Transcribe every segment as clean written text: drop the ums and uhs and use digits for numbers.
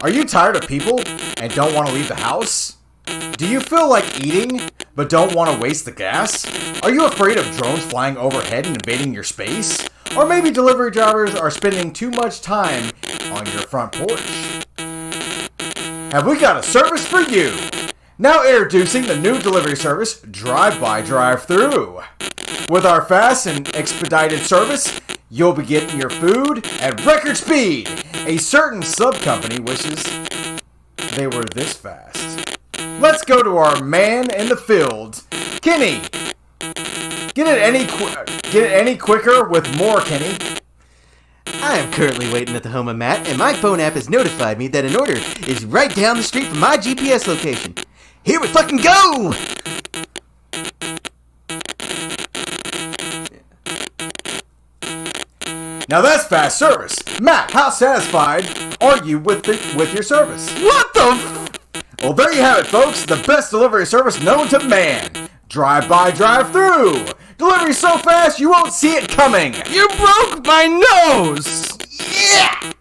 Are you tired of people and don't want to leave the house? Do you feel like eating but don't want to waste the gas? Are you afraid of drones flying overhead and invading your space? Or maybe delivery drivers are spending too much time on your front porch? Have we got a service for you? Now introducing the new delivery service, Drive-By Drive-Thru. With our fast and expedited service, you'll be getting your food at record speed. A certain sub-company wishes they were this fast. Let's go to our man in the field, Kenny. Get it any quicker with more, Kenny. I am currently waiting at the home of Matt, and my phone app has notified me that an order is right down the street from my GPS location. Here we fucking go! Now that's fast service. Matt, how satisfied are you with your service? What the Well, there you have it, folks. The best delivery service known to man. Drive-by, drive-through. Delivery so fast you won't see it coming. You broke my nose! Yeah!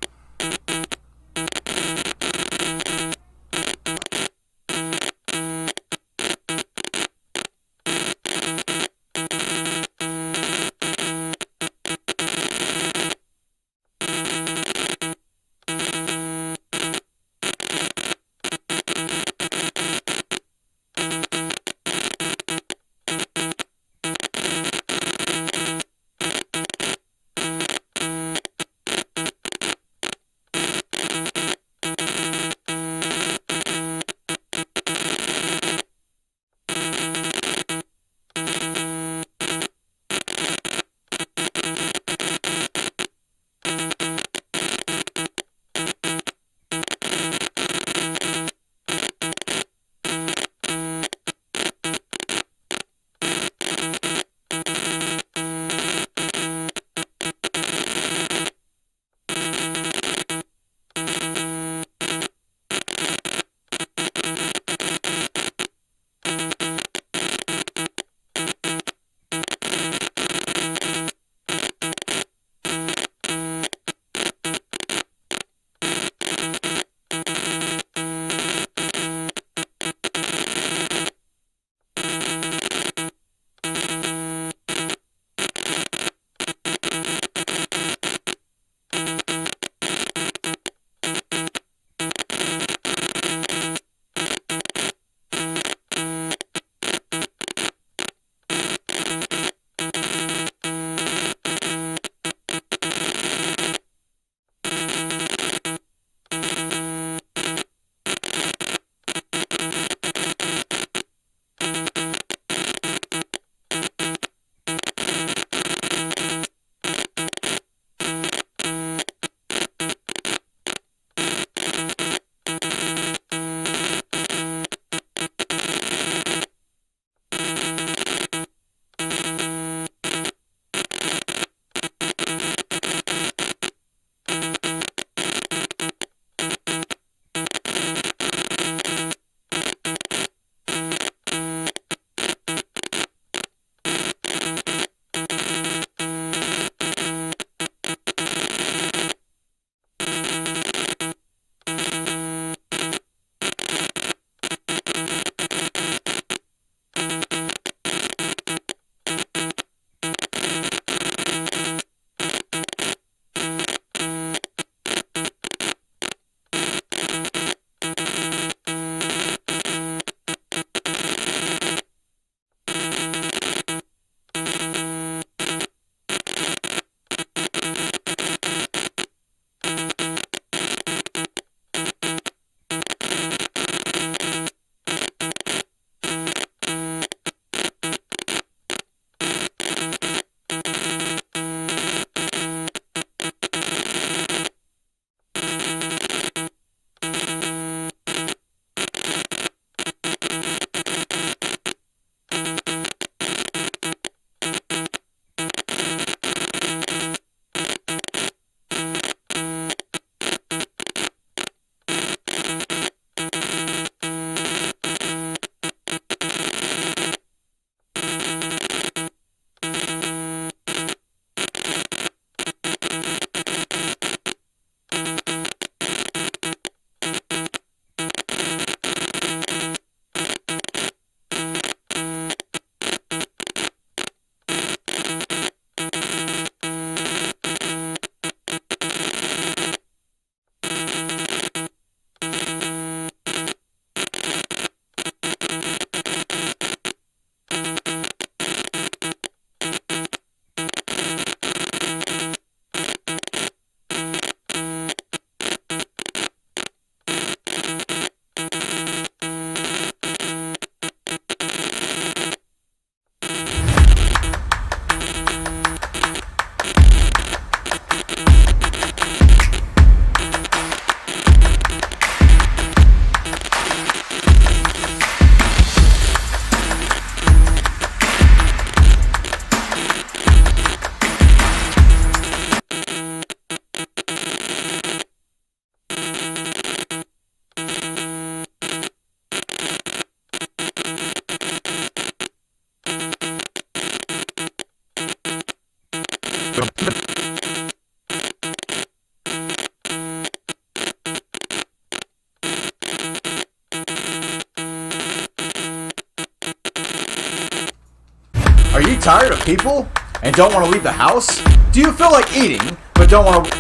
Are you tired of people and don't want to leave the house? Do you feel like eating but don't want to...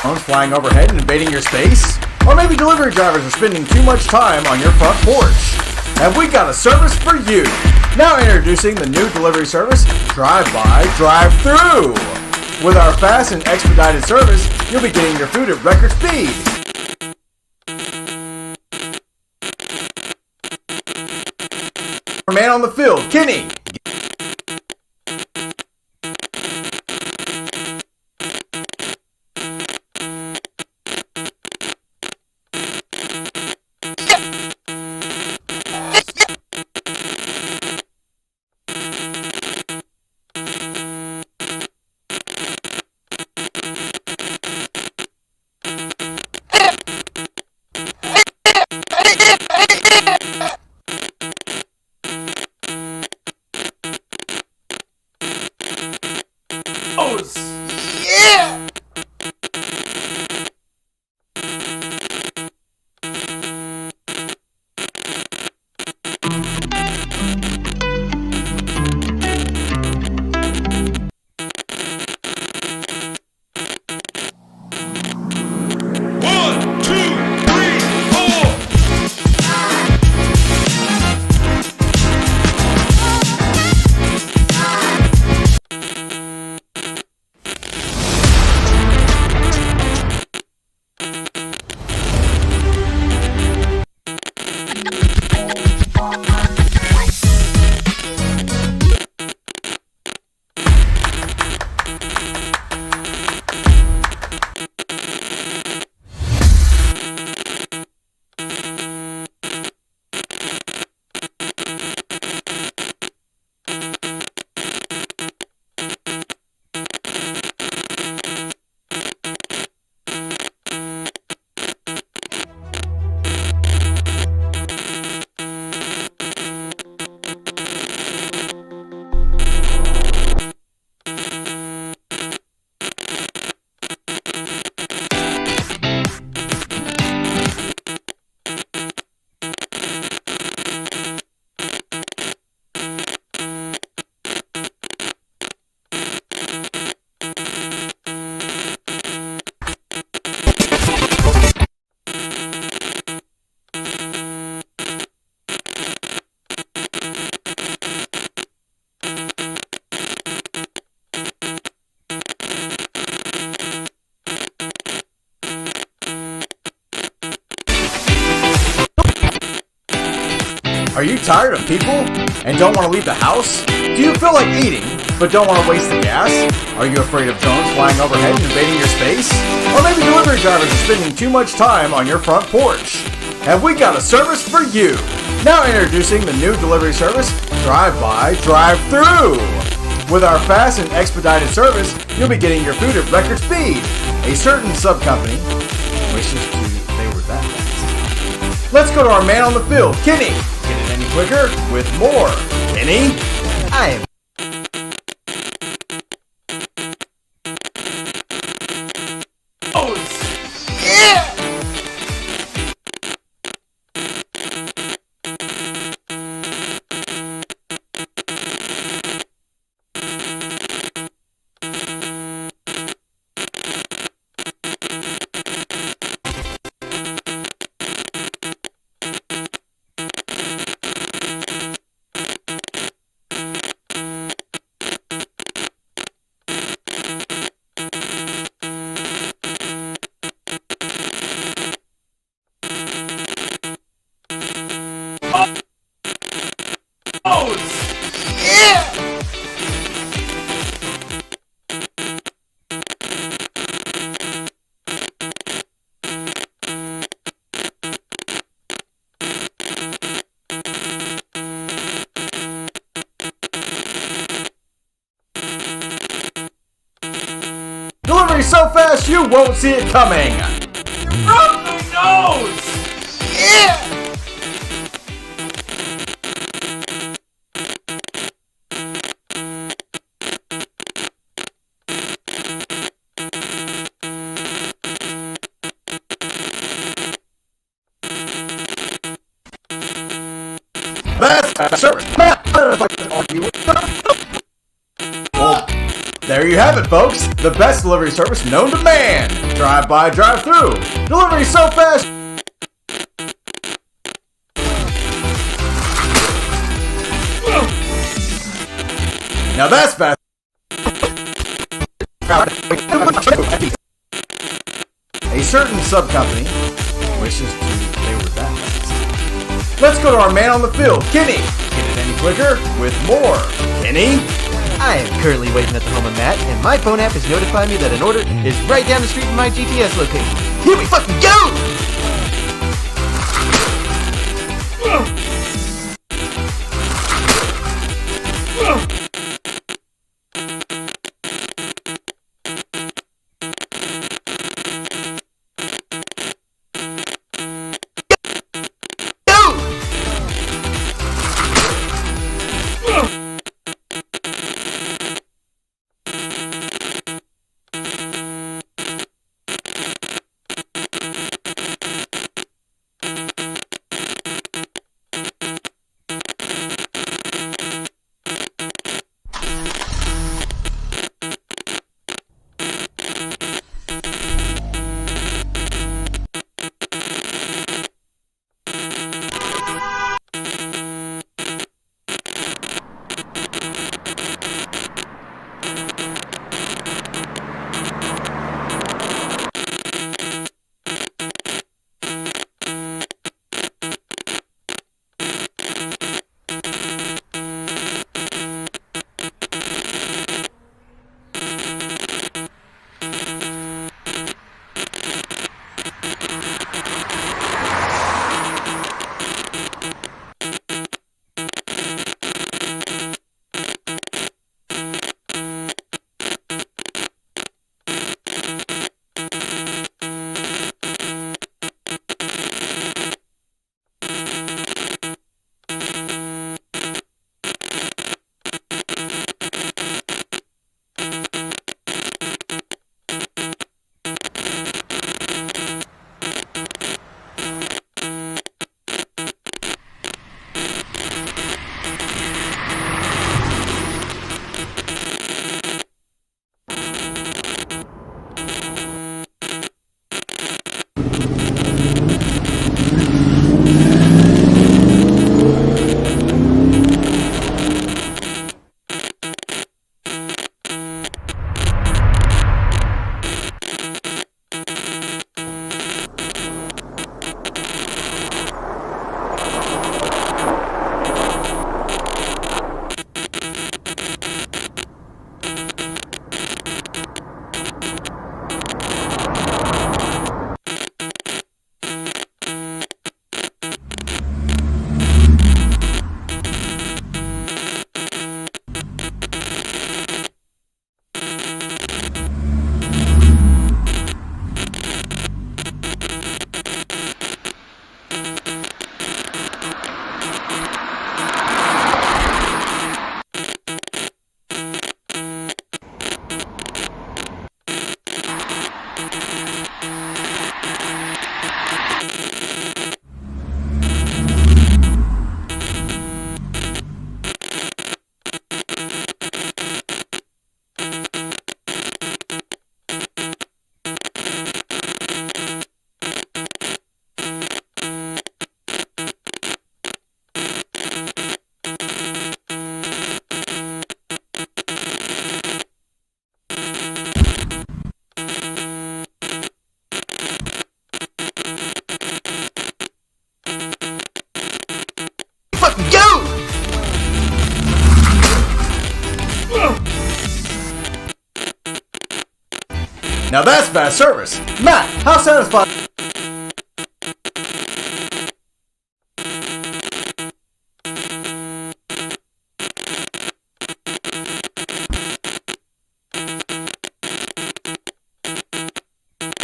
Drones flying overhead and invading your space? Or maybe delivery drivers are spending too much time on your front porch? Have we got a service for you? Now introducing the new delivery service, Drive-By, Drive-Thru. With our fast and expedited service, you'll be getting your food at record speed. Our man on the field, Kenny. Yeah! Are you tired of people and don't want to leave the house? Do you feel like eating but don't want to waste the gas? Are you afraid of drones flying overhead and invading your space? Or maybe delivery drivers are spending too much time on your front porch? Have we got a service for you? Now introducing the new delivery service, Drive-By, Drive-Thru. With our fast and expedited service, you'll be getting your food at record speed. A certain sub-company wishes to favor that fast. Let's go to our man on the field, Kenny. Get it any quicker with more. Kenny? I am. Oh, yeah! Oh, yeah! Delivery so fast you won't see it coming! You broke my nose! Yeah! best service. Well, there you have it, folks. The best delivery service known to man. Drive by, drive through. Delivery so fast. Now that's fast. A certain sub-company wishes to play with that fast. Let's go to our man on the field, Kenny. Get it any quicker with more. Kenny? I am currently waiting at the home of Matt, and my phone app has notified me that an order is right down the street from my GPS location. Here we fucking go! Now that's fast service. Matt, how satisfying?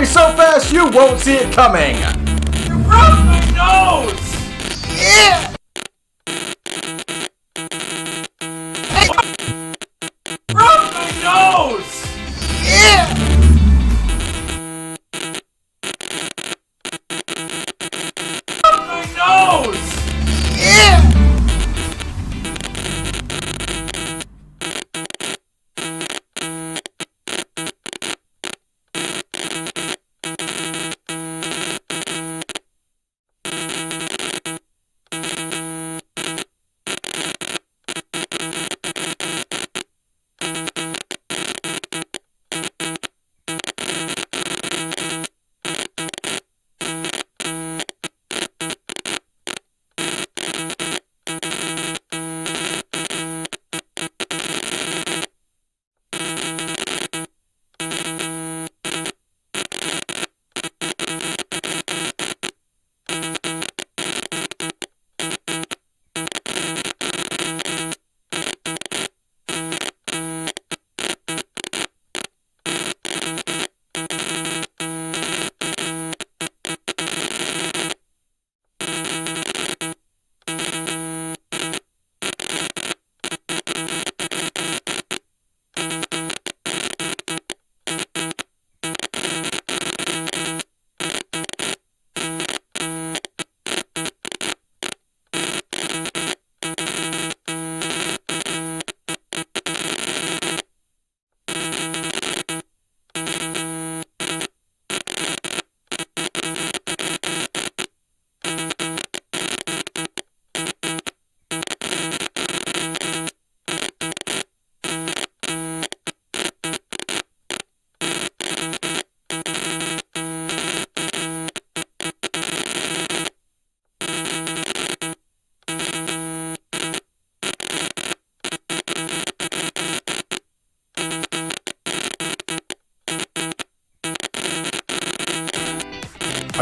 So fast you won't see it coming. You broke my nose! Yeah! Broke my nose! Yeah! Broke my nose! Yeah!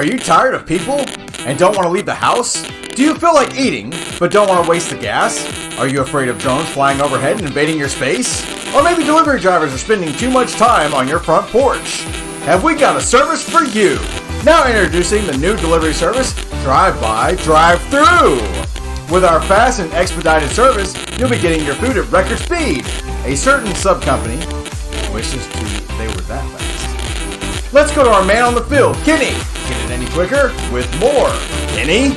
Are you tired of people and don't want to leave the house? Do you feel like eating but don't want to waste the gas? Are you afraid of drones flying overhead and invading your space? Or maybe delivery drivers are spending too much time on your front porch? Have we got a service for you? Now introducing the new delivery service, Drive-By, Drive-Thru. With our fast and expedited service, you'll be getting your food at record speed. A certain sub-company wishes they were that fast. Let's go to our man on the field, Kenny. Get it any quicker? With more. Kenny?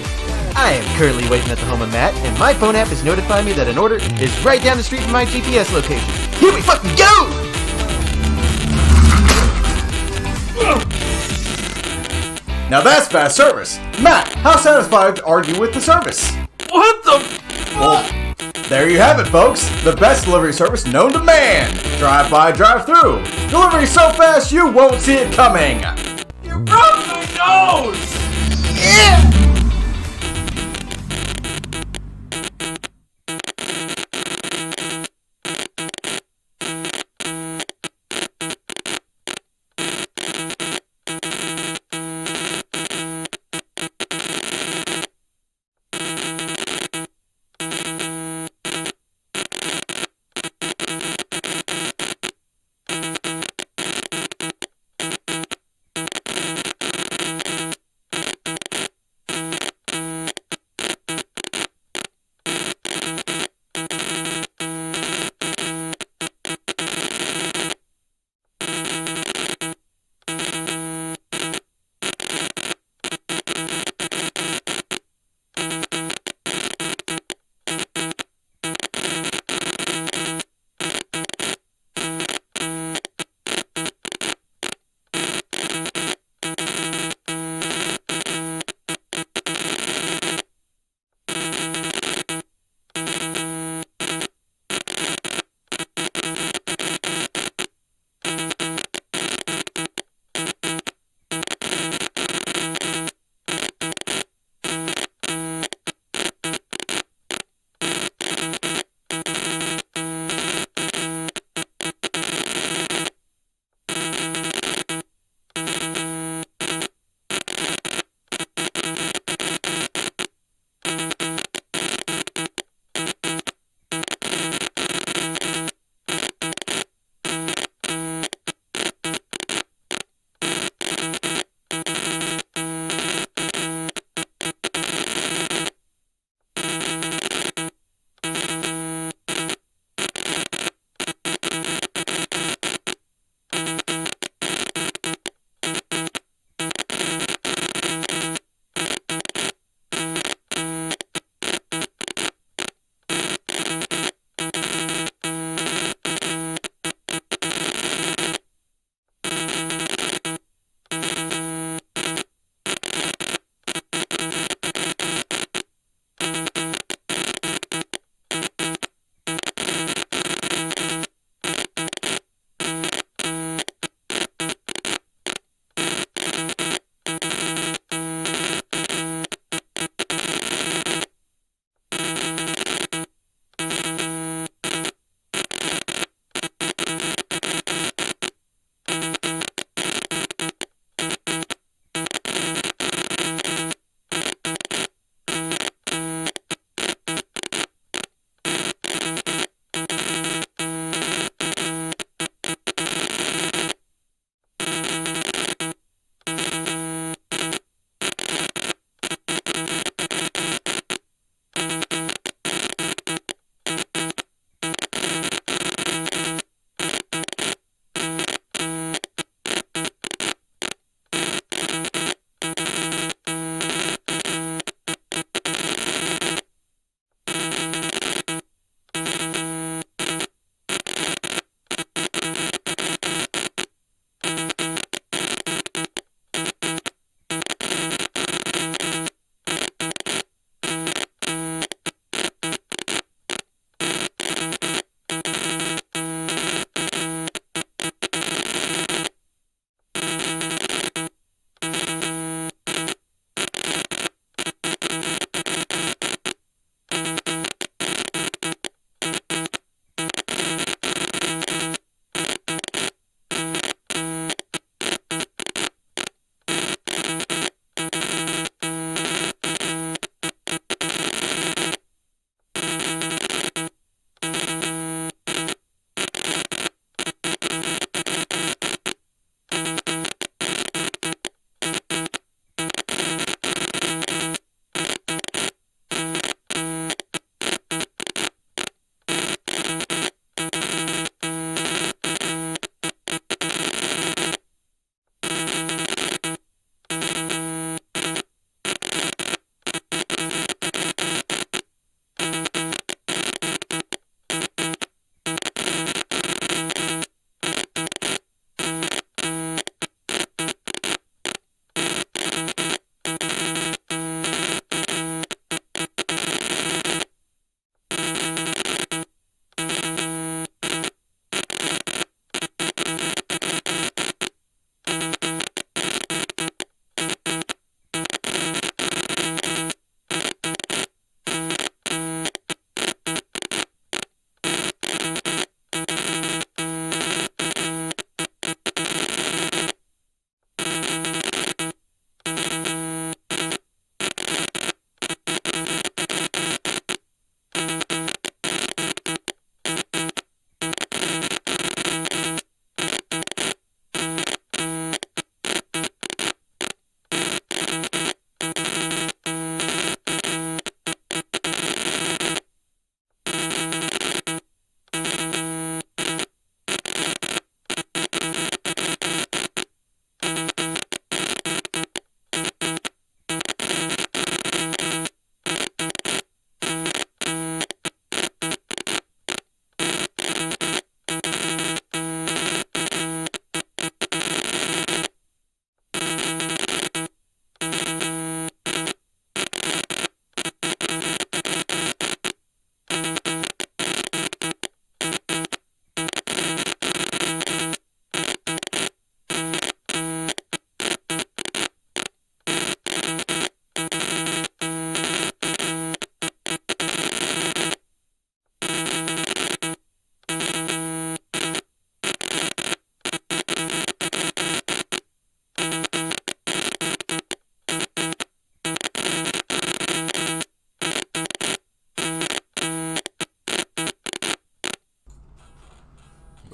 I am currently waiting at the home of Matt, and my phone app is notifying me that an order is right down the street from my GPS location. Here we fucking go! Now that's fast service. Matt, how satisfied are you with the service? What the fuck? Well, there you have it, folks. The best delivery service known to man. Drive-by, drive-through. Delivery so fast you won't see it coming. You broke my nose! Yeah!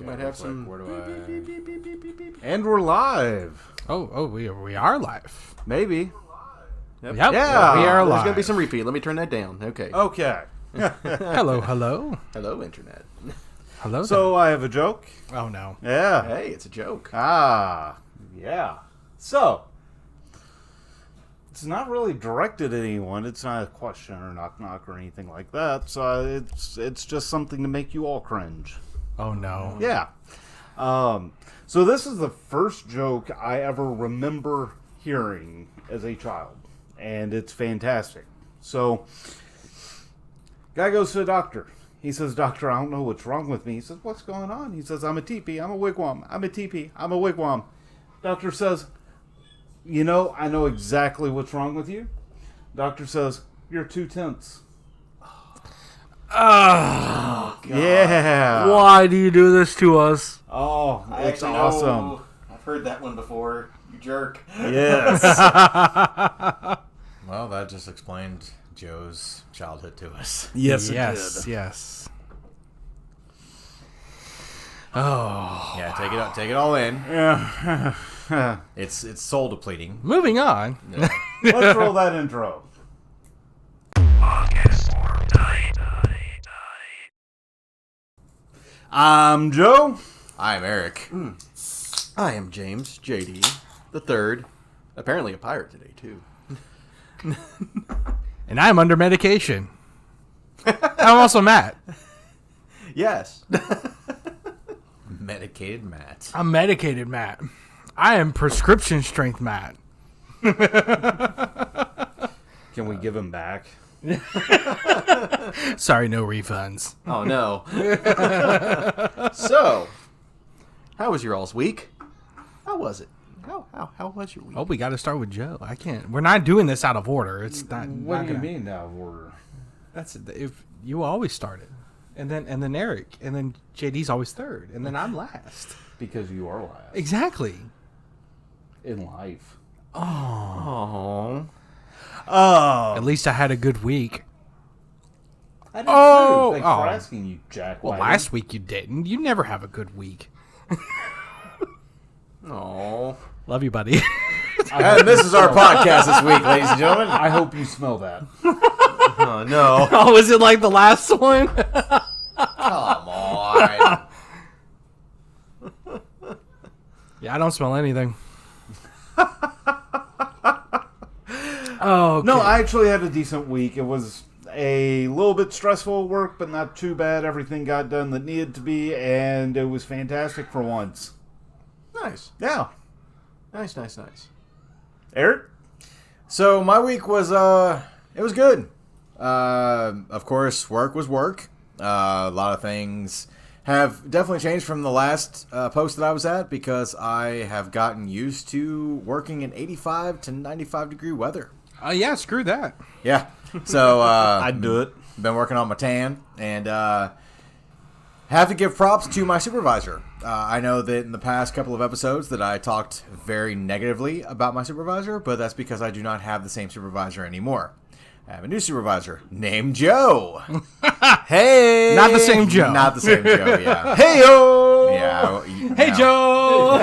might have some. Where do I? And we're live. Oh, we are live. Maybe. Yep. Yeah. We are There's live. gonna be some repeat. Let me turn that down. Okay. Okay. Hello. Hello, internet. Hello. So I have a joke. there. Oh no. Yeah. Hey, it's a joke. Ah. Yeah. So. It's not really directed at anyone. It's not a question or knock or anything like that. So it's just something to make you all cringe. Oh no. Yeah. So this is the first joke I ever remember hearing as a child, and it's fantastic. So, guy goes to the doctor. He says, "Doctor, I don't know what's wrong with me." He says, "What's going on?" He says, "I'm a teepee. I'm a wigwam. I'm a teepee. I'm a wigwam." Doctor says, "You know, I know exactly what's wrong with you." Doctor says, "You're too tense." Oh, Yeah. why do you do this to us? Oh, it's I awesome. know. I've heard that one before. You jerk. Yes. Well, that just explained Joe's childhood to us. Yes, it Yes. did. Yes. Oh. Yeah, take it all in. Yeah. It's soul depleting. Moving on. Let's roll that intro. I'm Joe. I'm Eric. I am James JD the third. Apparently a pirate today too. And I'm under medication. I'm also Matt. Yes. Medicated Matt. I'm medicated Matt. I am prescription strength Matt. Can we give him back? Sorry, no refunds. Oh no. So, how was your all's week? How was it? How was your week? Oh, we got to start with Joe. I can't. We're not doing this out of order. It's not. What not do you gonna- mean now, order? That's if you always started, and then Eric, and then JD's always third, and then I'm last. Because you are last Exactly. in life. Oh. Oh. At least I had a good week. I did Oh. too. Thanks Oh. for asking, you jack. Well, last week you didn't. You never have a good week. Oh. Love you, buddy. And this is our podcast this week, ladies and gentlemen. I hope you smell that. Oh no. Oh, is it like the last one? Come on. Yeah, I don't smell anything. Oh No, I actually had a decent week. It was a little bit stressful at work, but not too bad. Everything got done that needed to be, and it was fantastic for once. Nice. Yeah. Nice. Eric? So my week was it was good. Of course, work was work. A lot of things have definitely changed from the last post that I was at because I have gotten used to working in 85 to 95 degree weather. yeah, screw that. Yeah. So I'd do it. been working on my tan and have to give props to my supervisor. I know that in the past couple of episodes that I talked very negatively about my supervisor, but that's because I do not have the same supervisor anymore. I have a new supervisor named Joe. Hey! Not the same Joe. Not the same Joe, yeah. Hey, yo! Yeah. Hey, Joe.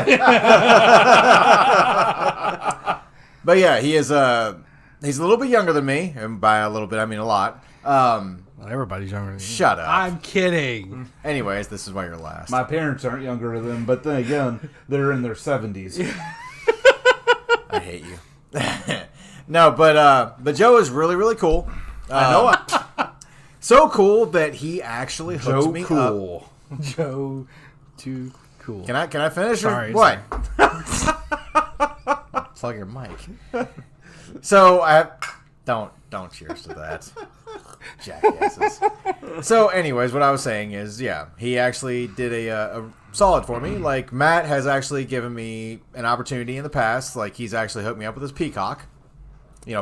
But yeah, he's a little bit younger than me, and by a little bit I mean a lot. Well, everybody's younger than you. Shut up. I'm kidding. Anyways, this is why you're last. My parents aren't younger than them, but then again, they're in their 70s. I hate you. No, but Joe is really, really cool. I know it. So cool that he actually hooked Joe me up. Cool. Joe, too cool. Can I finish? Sorry, Or what? Plug your mic. So I don't cheers to that. Jackasses. So, anyways, what I was saying is, yeah, he actually did a solid for me. Like, Matt has actually given me an opportunity in the past. Like, he's actually hooked me up with his Peacock,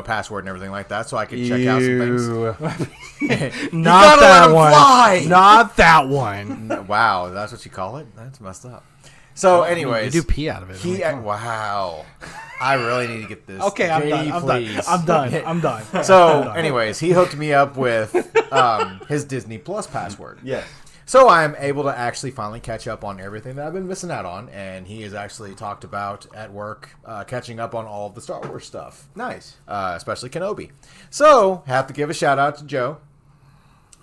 password and everything like that, so I could check out some things. Not gotta let that him one. fly! Not that one. Wow, that's what you call it? That's messed up. So, anyways, You do pee out of it. he wow. I really need to get this. Okay, I'm JD, done. please. I'm done. So, anyways, he hooked me up with his Disney Plus password. Yes. So I'm able to actually finally catch up on everything that I've been missing out on, and he has actually talked about at work catching up on all of the Star Wars stuff. Nice. Especially Kenobi. So, have to give a shout out to Joe.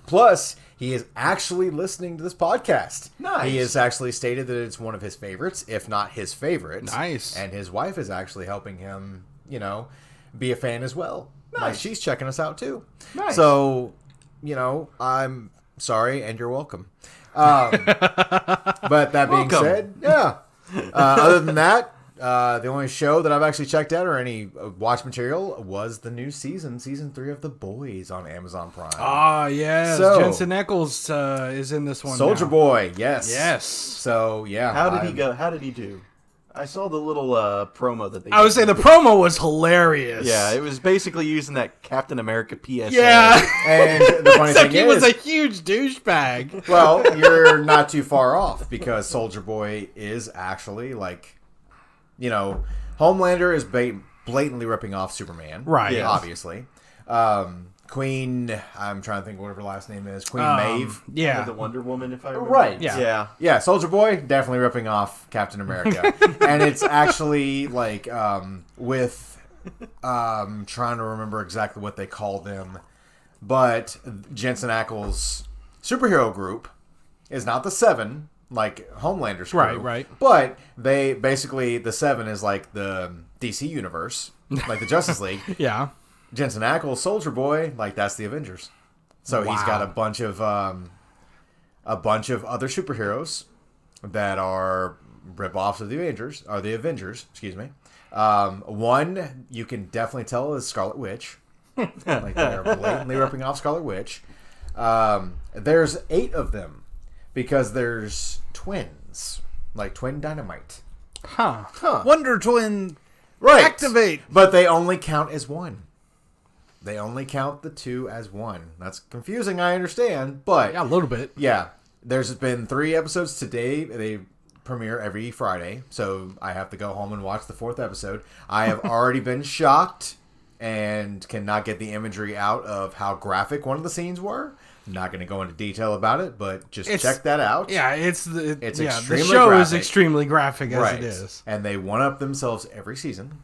Plus, he is actually listening to this podcast. Nice. He has actually stated that it's one of his favorites, if not his favorite. Nice. And his wife is actually helping him, be a fan as well. Nice. Like, she's checking us out too. Nice. So, I'm sorry and you're welcome. But that being Welcome. said, yeah. Other than that, the only show that I've actually checked out or any watch material was the new season 3 of The Boys on Amazon Prime. Ah, yes. So- Jensen Ackles is in this one. Soldier now. Boy, yes. Yes. So, yeah. How did he go? How did he do? I saw the little promo that they I would did. say the promo was hilarious. Yeah, it was basically using that Captain America PSA. Yeah. And the funny Except thing he was is, a huge douchebag. well, you're not too far off because Soldier Boy is actually Homelander is blatantly ripping off Superman. Right. Yes. Obviously. Queen, I'm trying to think what her last name is. Queen Maeve. Yeah. The Wonder Woman, if I remember. Right. Yeah. Yeah. Yeah, Soldier Boy, definitely ripping off Captain America. And it's actually with trying to remember exactly what they call them. But Jensen Ackles' superhero group is not the Seven, like Homelander's crew. Right. But they basically, the Seven is like the DC universe, like the Justice League. Yeah. Jensen Ackles, Soldier Boy, that's the Avengers. So he's got a bunch of other superheroes that are rip-offs of the Avengers, excuse me. One you can definitely tell is Scarlet Witch. They are blatantly ripping off Scarlet Witch. There's 8 of them because there's twins, like Twin Dynamite. Huh. Wonder Twin. Right. Activate. But they only count as one. They only count the 2 as one. That's confusing, I understand, but Yeah, a little bit. yeah, there's been 3 episodes today. They premiere every Friday, so I have to go home and watch the 4th episode. I have already been shocked and cannot get the imagery out of how graphic one of the scenes were. I'm not going to go into detail about it, but just check that out. Yeah, it's extremely the show is graphic. extremely graphic as Right. it is. And they one-up themselves every season.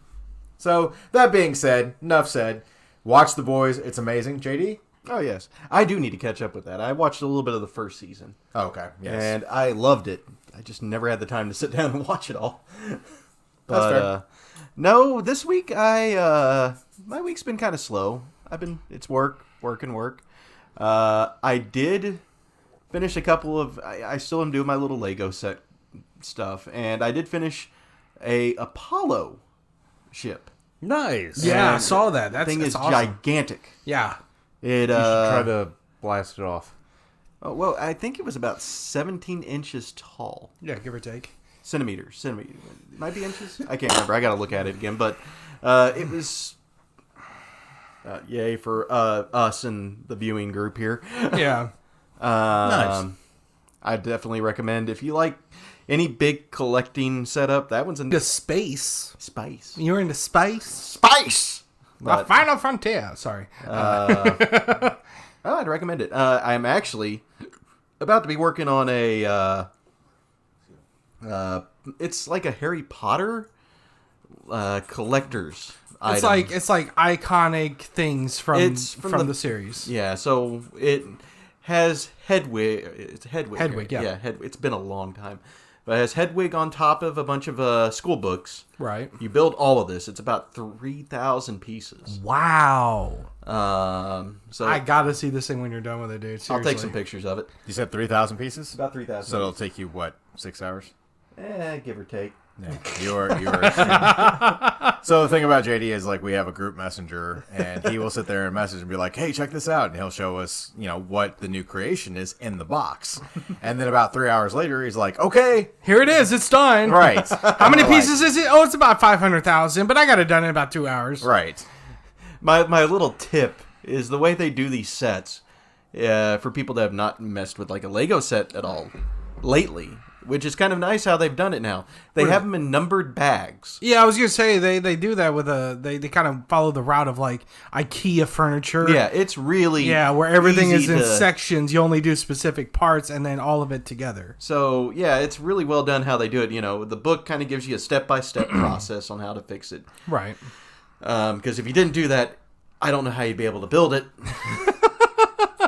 So, that being said, enough said. Watch The Boys. It's amazing. JD? Oh, yes. I do need to catch up with that. I watched a little bit of the first season. Oh, okay. Yes. And I loved it. I just never had the time to sit down and watch it all. That's fair. No, this week my week's been kind of slow. It's work. I did finish a couple of, I still am doing my little Lego set stuff, and I did finish a Apollo ship. Nice. Yeah, I And saw that. That thing is awesome. gigantic. Yeah. It You should try to blast it off. oh, well, I think it was about 17 inches tall. Yeah, give or take. Centimeters. Might be inches? I can't remember. I got to look at it again. But it was... yay for us and the viewing group here. Yeah. Nice. I definitely recommend, if you like any big collecting setup, that one's in The space. spice. You're into space? Spice! The But, final frontier. Sorry. I'd recommend it. I'm actually about to be working on a... it's like a Harry Potter collector's It's item. like iconic things from It's from the series. Yeah, so it has Hedwig. It's Hedwig. Hedwig, yeah. Yeah, It's been a long time. But it has Hedwig on top of a bunch of school books. Right. You build all of this. It's about 3,000 pieces. Wow. So I gotta see this thing when you're done with it, dude. Seriously. I'll take some pictures of it. You said 3,000 pieces? About 3,000. So it'll take you, 6 hours? Give or take. Yeah, you're So the thing about JD is we have a group messenger, and he will sit there and message and be like, "Hey, check this out," and he'll show us, what the new creation is in the box, and then about 3 hours later, he's like, "Okay, Here it is. It's done. right." How many pieces is it? Oh, it's about 500,000, but I got it done in about 2 hours. Right. My little tip is the way they do these sets, for people that have not messed with a Lego set at all lately. which is kind of nice how they've done it now. They have them in numbered bags. Yeah, I was gonna say they do that with they kind of follow the route of like IKEA furniture. Yeah, it's really where everything is easy in to- sections. You only do specific parts and then all of it together. So, yeah, it's really well done how they do it. You know, the book kind of gives you a step-by-step process on how to fix it. Right. Because if you didn't do that, I don't know how you'd be able to build it.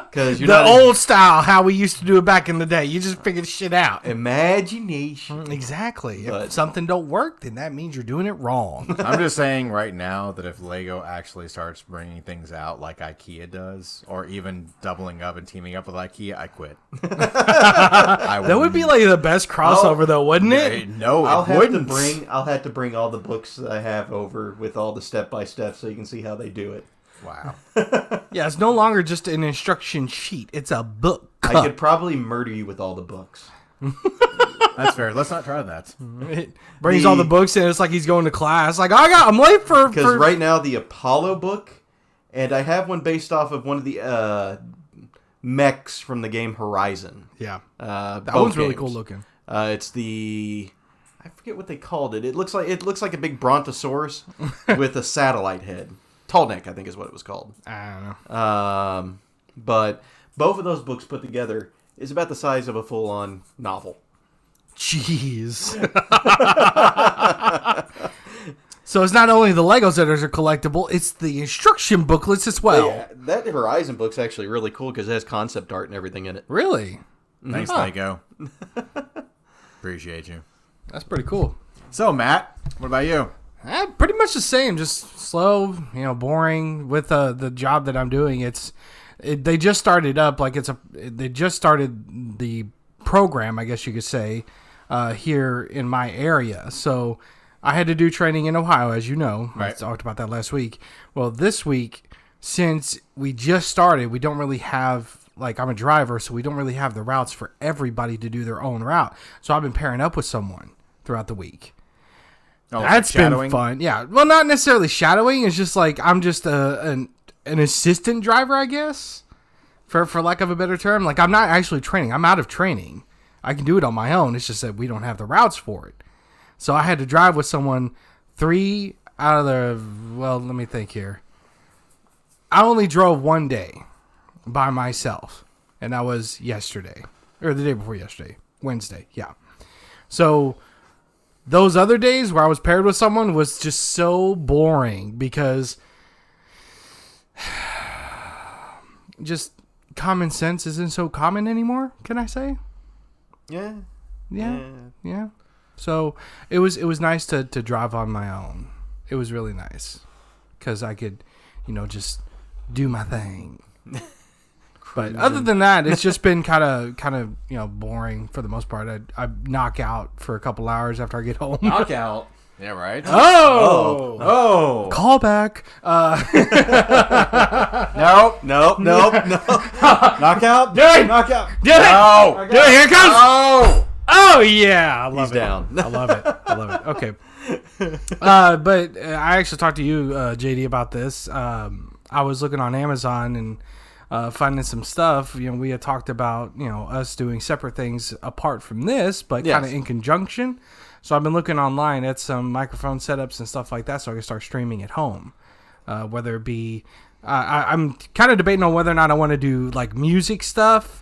Because you're The not old style, how we used to do it back in the day. You just figured shit out. imagination. Exactly. But- If something don't work, then that means you're doing it wrong. I'm just saying right now that if Lego actually starts bringing things out like IKEA does, or even doubling up and teaming up with IKEA, I quit. That would be like the best crossover, though, wouldn't it? No, I'll it have wouldn't. I'll have to bring all the books that I have over with all the step-by-step so you can see how they do it. Wow. Yeah, it's no longer just an instruction sheet. It's a book. I could probably murder you with all the books. That's fair. Let's not try that. It brings all the books in. It's like he's going to class. Like, I'm late for... Because right now, the Apollo book, and I have one based off of one of the mechs from the game Horizon. Yeah. That That one's really cool looking. It's the... I forget what they called it. It looks like a big brontosaurus with a satellite head. Tall neck, I think is what it was called. I don't know. But both of those books put together is about the size of a full-on novel. Jeez. So it's not only the Legos that are collectible, it's the instruction booklets as well. Yeah, that Horizon book's actually really cool because it has concept art and everything in it. Really? Thanks, Lego. Appreciate you. That's pretty cool. So, Matt, what about you? Pretty much the same, just slow, boring with the job that I'm doing. They just started up, they just started the program, I guess you could say, here in my area. So I had to do training in Ohio, as you know. I Right. talked about that last week. Well, this week, since we just started, we don't really have, I'm a driver, so we don't really have the routes for everybody to do their own route. So I've been pairing up with someone throughout the week. Oh, That's shadowing? been fun. Yeah. Well, not necessarily shadowing. It's just I'm just an assistant driver, I guess, for lack of a better term. I'm not actually training. I'm out of training. I can do it on my own. It's just that we don't have the routes for it. So I had to drive with someone 3 out of let me think here. I only drove one day by myself, and that was yesterday, or the day before yesterday, Wednesday. Yeah. So those other days where I was paired with someone was just so boring because just common sense isn't so common anymore, can I say? Yeah. Yeah. So it was nice to drive on my own. It was really nice because I could, just do my thing. But other than that, it's just been kind of boring for the most part. I knock out for a couple hours after I get home. Knockout. Yeah, right? Oh, call back. Nope. Knockout? Knockout. Do it. No! Do it. Here it comes. Oh! Oh yeah, I love He's it. down. I love it. Okay. But I actually talked to you, JD, about this. I was looking on Amazon and finding some stuff. We had talked about us doing separate things apart from this, but Yes. kind of in conjunction. So I've been looking online at some microphone setups and stuff like that, so I can start streaming at home. Whether it be, I'm kind of debating on whether or not I want to do music stuff.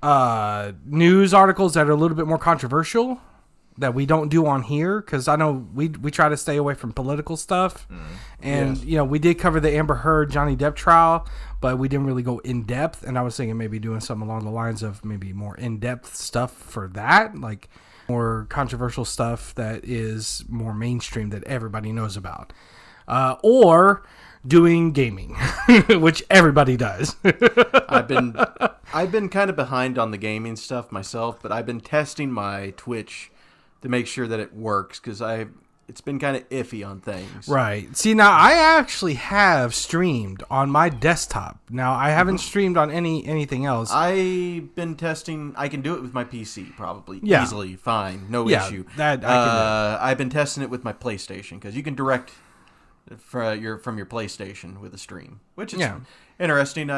News articles that are a little bit more controversial that we don't do on here, because I know we try to stay away from political stuff, and we did cover the Amber Heard Johnny Depp trial, but we didn't really go in depth. And I was thinking maybe doing something along the lines of maybe more in depth stuff for that, more controversial stuff that is more mainstream that everybody knows about, or doing gaming, which everybody does. I've been kind of behind on the gaming stuff myself, but I've been testing my Twitch to make sure that it works because it's been kind of iffy on things. Right. See, now I actually have streamed on my desktop. Now I haven't streamed on anything else. I've been testing. I can do it with my PC probably Yeah. easily, fine, no Yeah, issue. that I can do. I've been testing it with my PlayStation because you can direct from your PlayStation with a stream, which is interesting.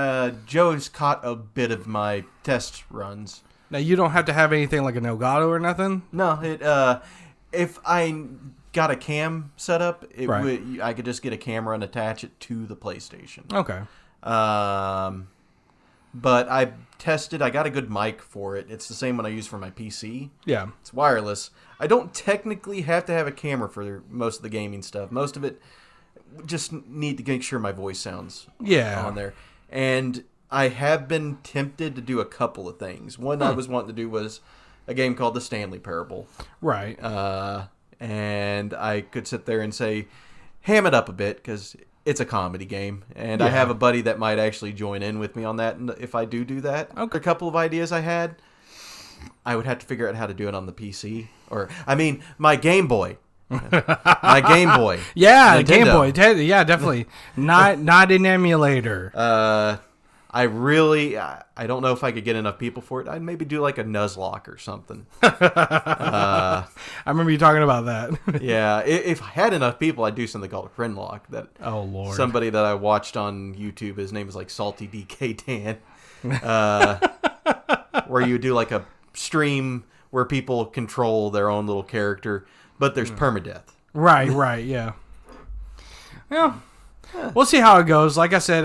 Joe's caught a bit of my test runs. Now, you don't have to have anything like an Elgato or nothing? No, if I got a cam set up, I could just get a camera and attach it to the PlayStation. Okay. But I tested. I got a good mic for it. It's the same one I use for my PC. Yeah. It's wireless. I don't technically have to have a camera for most of the gaming stuff. Most of it just need to make sure my voice sounds on there. And I have been tempted to do a couple of things. One I was wanting to do was a game called The Stanley Parable. Right. And I could sit there and say, ham it up a bit, because it's a comedy game. And I have a buddy that might actually join in with me on that. And if I do that, a couple of ideas I had, I would have to figure out how to do it on the PC. My Game Boy. My Game Boy. Yeah, Nintendo. Game Boy. Yeah, definitely. Not an emulator. I don't know if I could get enough people for it. I'd maybe do like a Nuzlocke or something. I remember you talking about that. Yeah, if I had enough people, I'd do something called a friend lock. Oh, Lord. Somebody that I watched on YouTube, his name is like Salty DK Dan, where you do like a stream where people control their own little character, but there's permadeath. Right, yeah. Well, we'll see how it goes. Like I said,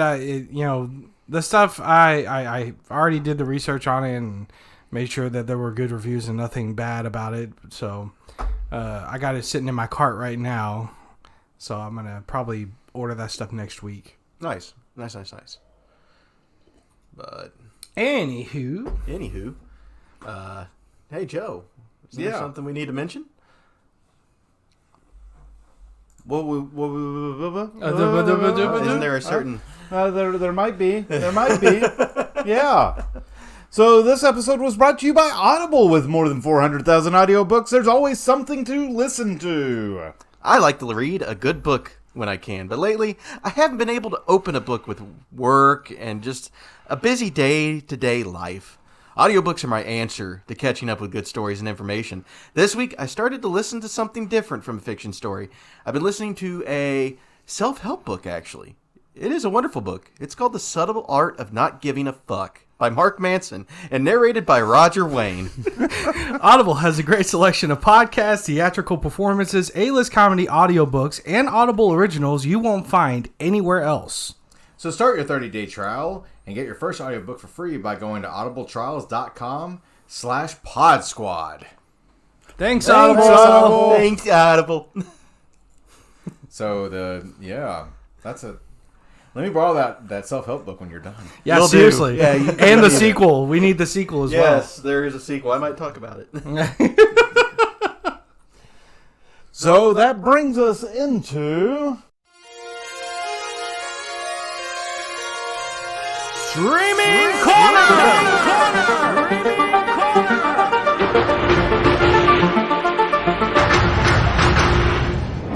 the stuff I already did the research on it and made sure that there were good reviews and nothing bad about it. So I got it sitting in my cart right now. So I'm gonna probably order that stuff next week. Nice. But Anywho, hey Joe, is there something we need to mention? Isn't there a certain... There might be. Yeah. So this episode was brought to you by Audible. With more than 400,000 audiobooks, there's always something to listen to. I like to read a good book when I can, but lately I haven't been able to open a book with work and just a busy day-to-day life. Audiobooks are my answer to catching up with good stories and information. This week, I started to listen to something different from a fiction story. I've been listening to a self-help book, actually. It is a wonderful book. It's called The Subtle Art of Not Giving a Fuck by Mark Manson and narrated by Roger Wayne. Audible has a great selection of podcasts, theatrical performances, A-list comedy audiobooks, and Audible originals you won't find anywhere else. So start your 30-day trial and get your first audiobook for free by going to audibletrials.com/podsquad. Thanks, Audible. Thanks, Audible. So that's a... Let me borrow that self-help book when you're done. Yeah, Will do. seriously. Yeah, and the sequel. We need the sequel as well. Yes, there is a sequel. I might talk about it. So that brings us into... Streaming Corner!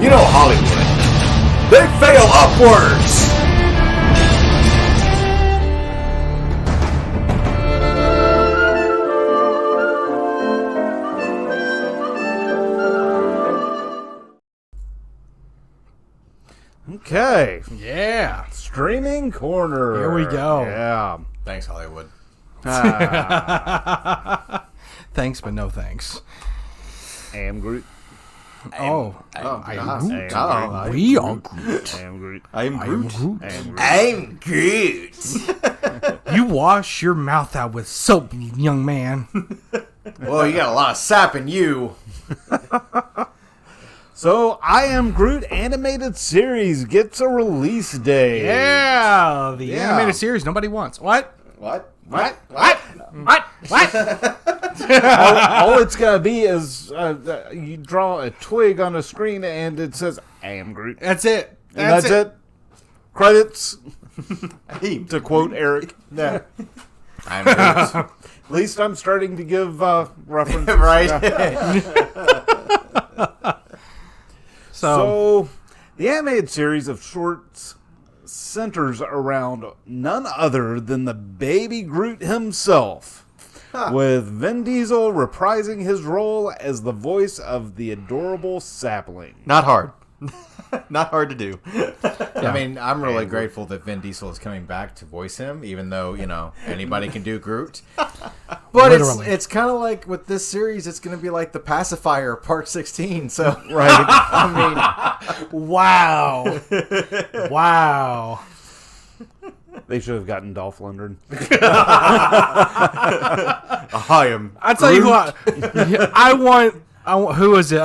You know Hollywood. They fail upwards. Okay. Yeah. Streaming Corner. Here we go. Yeah. Thanks, Hollywood. Thanks, but no thanks. Am Groot. I Am Groot. Groot. We are Groot. Am Groot. I'm Groot. Am Groot. I'm Groot. You wash your mouth out with soap, young man. Well, you got a lot of sap in you. So, I Am Groot animated series gets a release date. Yeah, the animated series nobody wants. What? What? What? All it's going to be is you draw a twig on a screen and it says, I Am Groot. That's it. And that's it. Credits, Hey, to quote Eric. Yeah. I'm Groot. At least I'm starting to give references. Right? So, the animated series of shorts centers around none other than the baby Groot himself, with Vin Diesel reprising his role as the voice of the adorable sapling. not hard. Not hard to do. I mean, I'm really grateful that Vin Diesel is coming back to voice him, even though, anybody can do Groot. But Literally. it's kind of like with this series, it's going to be like The Pacifier Part 16. So, Right. I Wow. Wow. They should have gotten Dolph Lundgren. I am. I tell you what, I want who is it?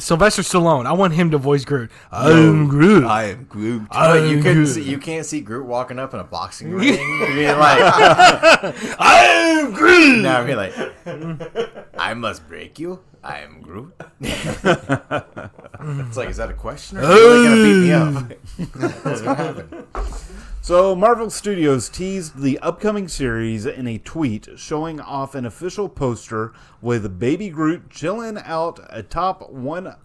Sylvester Stallone. I want him to voice Groot. I'm Groot. I am Groot. mean, you can't see Groot walking up in a boxing ring. You'd be like, I'm Groot. no, I'd be like, I must break you. I am Groot. It's like, is that a question? Or are you really going to beat me up? What's going to happen? So, Marvel Studios teased the upcoming series in a tweet showing off an official poster with Baby Groot chilling out atop one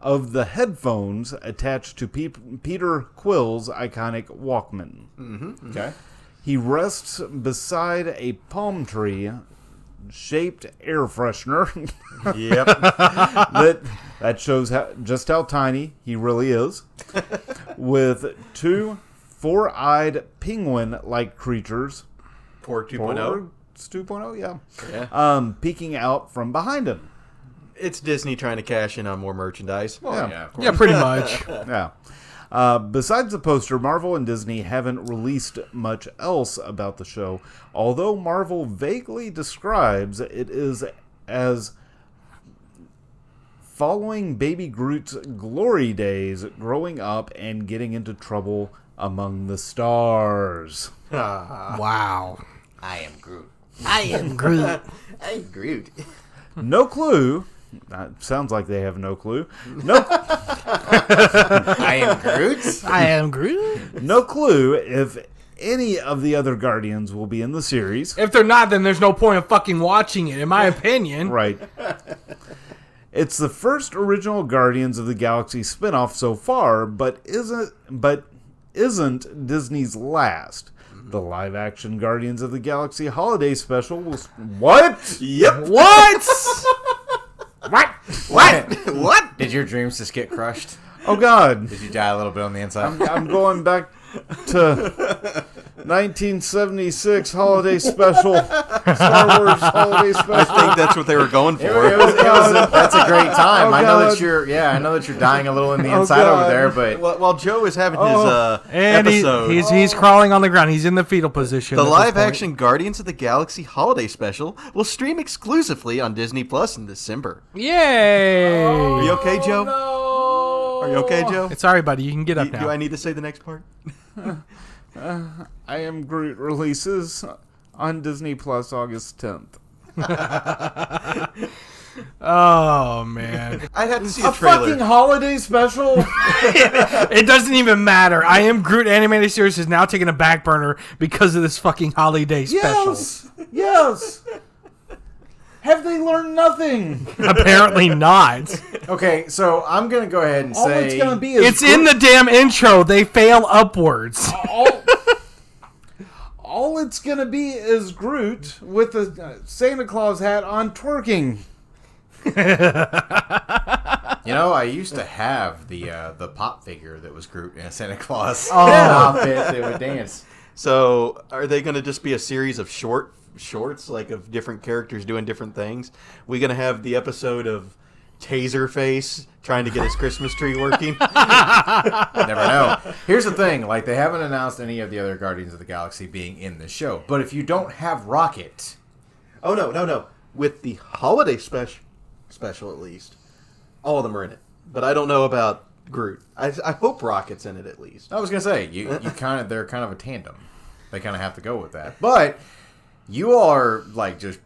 of the headphones attached to Peter Quill's iconic Walkman. Mm-hmm. Okay. He rests beside a palm tree shaped air freshener. Yep. that shows just how tiny he really is. With two four-eyed penguin-like creatures. Porg 2.0. It's 2.0, yeah. Yeah. Peeking out from behind him. It's Disney trying to cash in on more merchandise. Yeah, of course. Yeah, pretty much. Yeah. Besides the poster, Marvel and Disney haven't released much else about the show, although Marvel vaguely describes it as following Baby Groot's glory days, growing up and getting into trouble among the stars. Wow. I am Groot. I am Groot. I'm Groot. No clue. Sounds like they have no clue. No, I am Groot? I am Groot. no clue if any of the other Guardians will be in the series. If they're not, then there's no point of fucking watching it, in my opinion. Right. It's the first original Guardians of the Galaxy spinoff so far, but isn't Disney's last. The live-action Guardians of the Galaxy holiday special was what? Yep. What? What? Did your dreams just get crushed? Oh God! Did you die a little bit on the inside? I'm going back to 1976 holiday special, Star Wars holiday special. I think that's what they were going for. That's a great time. Oh, I know God. that I know that you're dying a little in the Oh, inside over God. there, but While Joe is having his And episode, he's crawling on the ground. He's in the fetal position. the at this point. live-action Guardians of the Galaxy holiday special will stream exclusively on Disney Plus in December. Yay! Are you okay, Joe? Are you okay, Joe? It's alright, buddy. You can get up now. Do I need to say the next part? I Am Groot releases on Disney Plus August 10th. Oh man, I'd have to see A a trailer. fucking holiday special? it doesn't even matter. I Am Groot animated series is now taking a back burner because of this fucking holiday special. Yes. Have they learned nothing? Apparently not. okay. So I'm gonna go ahead and All say it's gonna be is It's in the damn intro. They fail upwards. all it's gonna be is Groot with a Santa Claus hat on twerking. I used to have the pop figure that was Groot and Santa Claus. Oh. Outfit that would dance. So, are they going to just be a series of shorts, like of different characters doing different things? We going to have the episode of Taserface trying to get his Christmas tree working? Never know. Here's the thing: like, they haven't announced any of the other Guardians of the Galaxy being in the show. But if you don't have Rocket, Oh, no. With the holiday special at least, all of them are in it. But I don't know about Groot. I hope Rocket's in it at least. I was gonna say they're kind of a tandem. They kind of have to go with that. But you are like just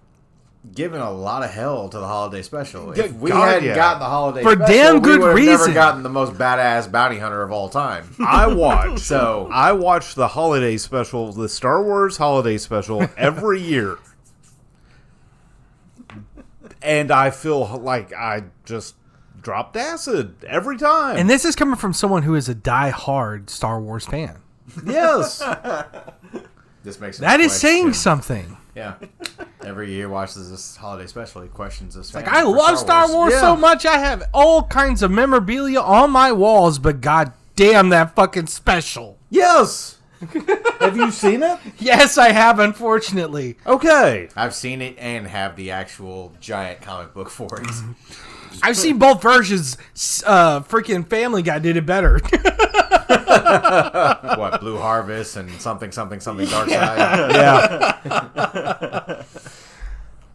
giving a lot of hell to the holiday special. If we hadn't gotten the holiday For special, damn good we would have reason. never gotten the most badass bounty hunter of all time. I watched So the holiday special, the Star Wars holiday special, every year. And I feel like I just dropped acid every time. And this is coming from someone who is a die-hard Star Wars fan. Yes. this makes That is saying question. something. Yeah. Every year watches this holiday special. He questions this. Like, I love Star Wars so much. I have all kinds of memorabilia on my walls, but god damn that fucking special. Yes. Have you seen it? Yes, I have, unfortunately. Okay. I've seen it and have the actual giant comic book for it. I've seen both versions. Freaking Family Guy did it better. What, Blue Harvest and something Dark Side? Yeah.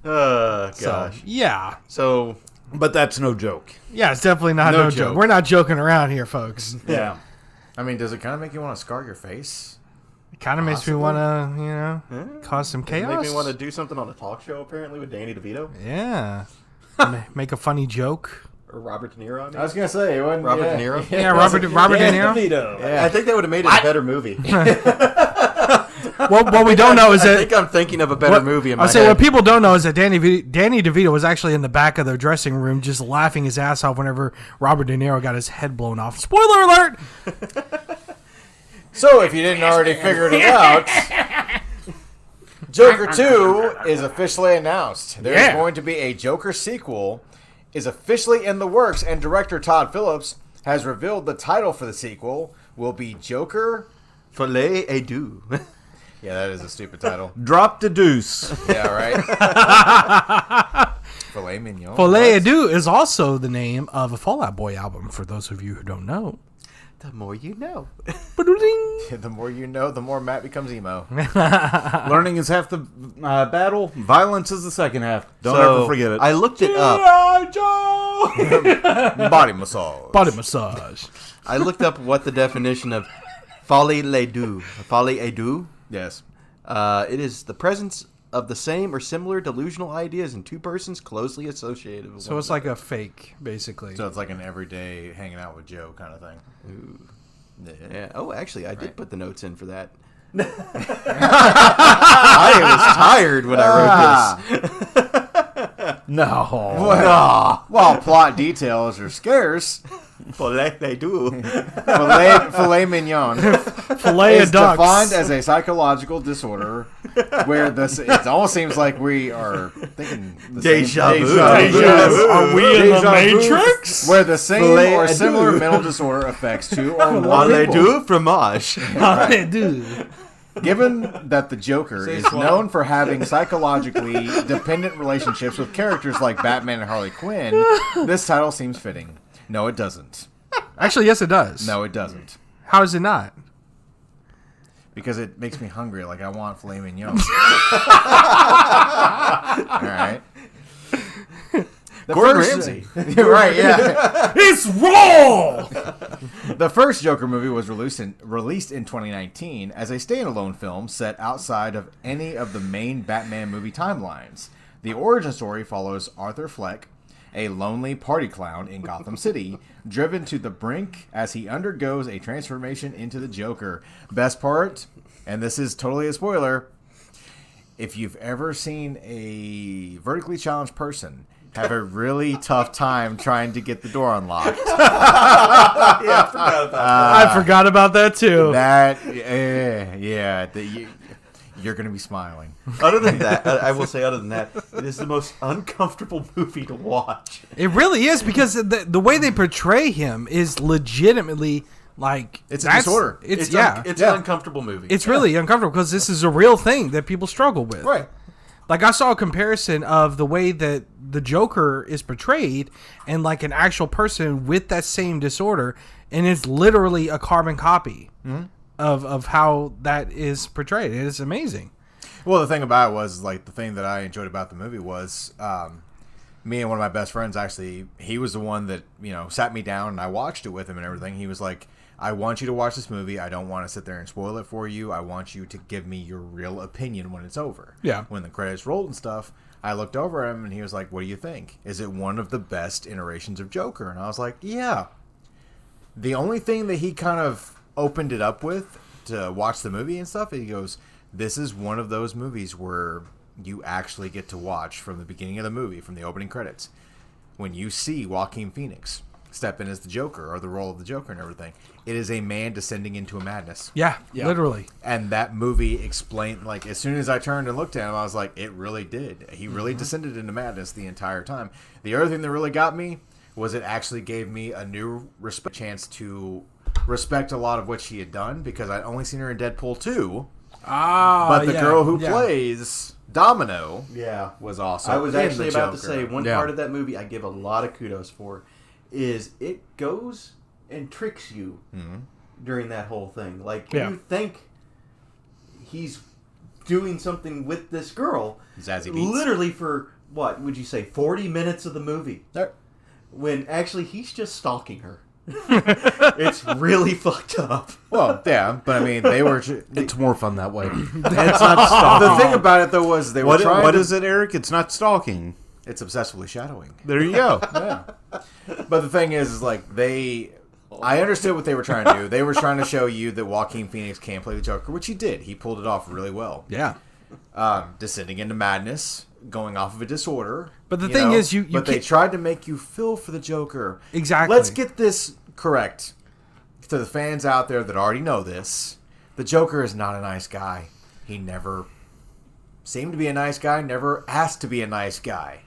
Gosh. Yeah. So, But that's no joke. Yeah, it's definitely not No no joke. joke. We're not joking around here, folks. Yeah. I mean, does it kind of make you want to scar your face? It kind of makes me want to, cause some chaos. make me want to do something on a talk show, apparently, with Danny DeVito. Yeah. Make a funny joke. Or Robert De Niro, I mean. I was gonna say, it wasn't, Robert De Niro? Yeah, Robert De Niro. Yeah. I think that would have made it a better movie. What we don't know is I that... think I'm thinking of a better movie in my I'll say head. what people don't know is that Danny DeVito was actually in the back of the dressing room just laughing his ass off whenever Robert De Niro got his head blown off. Spoiler alert! So, if you didn't already figure it out, Joker 2 is officially announced. There's going to be a Joker sequel, is officially in the works, and director Todd Phillips has revealed the title for the sequel will be Joker. Filet et deux. Yeah, that is a stupid title. Drop the deuce. Yeah, right? Filet mignon. Filet Adieu is also the name of a Fall Out Boy album, for those of you who don't know. The more you know. Ba-doo-ding. The more you know, the more Matt becomes emo. Learning is half the battle. Violence is the second half. Don't So, ever forget it. I looked it up. Body massage. Body massage. I looked up what the definition of folie et deux. Folie et deux. Yes. It is the presence of the same or similar delusional ideas in two persons closely associated with So one it's like a fake, basically. So it's like an everyday hanging out with Joe kind of thing. another. Yeah. Oh, actually, I did put the notes in for that. I was tired when I wrote this. No. While plot details are scarce, Folie et deux. filet mignon Filet is of ducks. defined as a psychological disorder where it almost seems like we are thinking the Deja same vu. Deja vu. Are we in the Deja vu, Matrix? where the same Filet or à similar deux. mental disorder affects two or more Filet people. deux fromage. Dude. Given that the Joker is known for having psychologically dependent relationships with characters like Batman and Harley Quinn, this title seems fitting. No, it doesn't. Actually, yes, it does. No, it doesn't. How is it not? Because it makes me hungry, like I want filet mignon. Alright. Gordon Ramsay. Right, yeah. It's raw! The first Joker movie was released in 2019 as a standalone film set outside of any of the main Batman movie timelines. The origin story follows Arthur Fleck, a lonely party clown in Gotham City, driven to the brink as he undergoes a transformation into the Joker. Best part, and this is totally a spoiler, if you've ever seen a vertically challenged person have a really tough time trying to get the door unlocked, I forgot about that, too. you're going to be smiling. Other than that, I will say, other than that, it is the most uncomfortable movie to watch. It really is, because the way they portray him is legitimately, like... It's a disorder. It's an uncomfortable movie. It's really uncomfortable, because this is a real thing that people struggle with. Right. Like, I saw a comparison of the way that the Joker is portrayed and, like, an actual person with that same disorder, and it's literally a carbon copy of how that is portrayed. It is amazing. Well, the thing about it was, like, the thing that I enjoyed about the movie was me and one of my best friends, actually, he was the one that, sat me down and I watched it with him and everything. He was like, I want you to watch this movie. I don't want to sit there and spoil it for you. I want you to give me your real opinion when it's over. Yeah. When the credits rolled and stuff, I looked over at him and he was like, what do you think? Is it one of the best iterations of Joker? And I was like, yeah. The only thing that he kind of opened it up with to watch the movie and stuff, he goes, this is one of those movies where you actually get to watch from the beginning of the movie, from the opening credits, when you see Joaquin Phoenix step in as the Joker or the role of the Joker and everything. It is a man descending into a madness. Yeah, literally. And that movie explained, like, as soon as I turned and looked at him, I was like, it really did. He really descended into madness the entire time. The other thing that really got me was it actually gave me a new chance to respect a lot of what she had done, because I'd only seen her in Deadpool 2. But the girl who plays Domino was awesome. I was in actually the about to Joker. say, one part of that movie I give a lot of kudos for is it goes and tricks you during that whole thing. Like, you think he's doing something with this girl Zazie Beetz. literally for, what would you say, 40 minutes of the movie. When actually he's just stalking her. It's really fucked up. Well, yeah, but I mean, they were... It's more fun that way. It's not stalking. The thing about it, though, was they were trying What to... is it, Eric? It's not stalking. It's obsessively shadowing. There you go. Yeah. But the thing is like, I understood what they were trying to do. They were trying to show you that Joaquin Phoenix can play the Joker, which he did. He pulled it off really well. Yeah. Descending into madness, going off of a disorder. But the thing is, you But they tried to make you feel for the Joker. Exactly. Let's get this correct to the fans out there that already know this. The Joker is not a nice guy. He never seemed to be a nice guy, never asked to be a nice guy.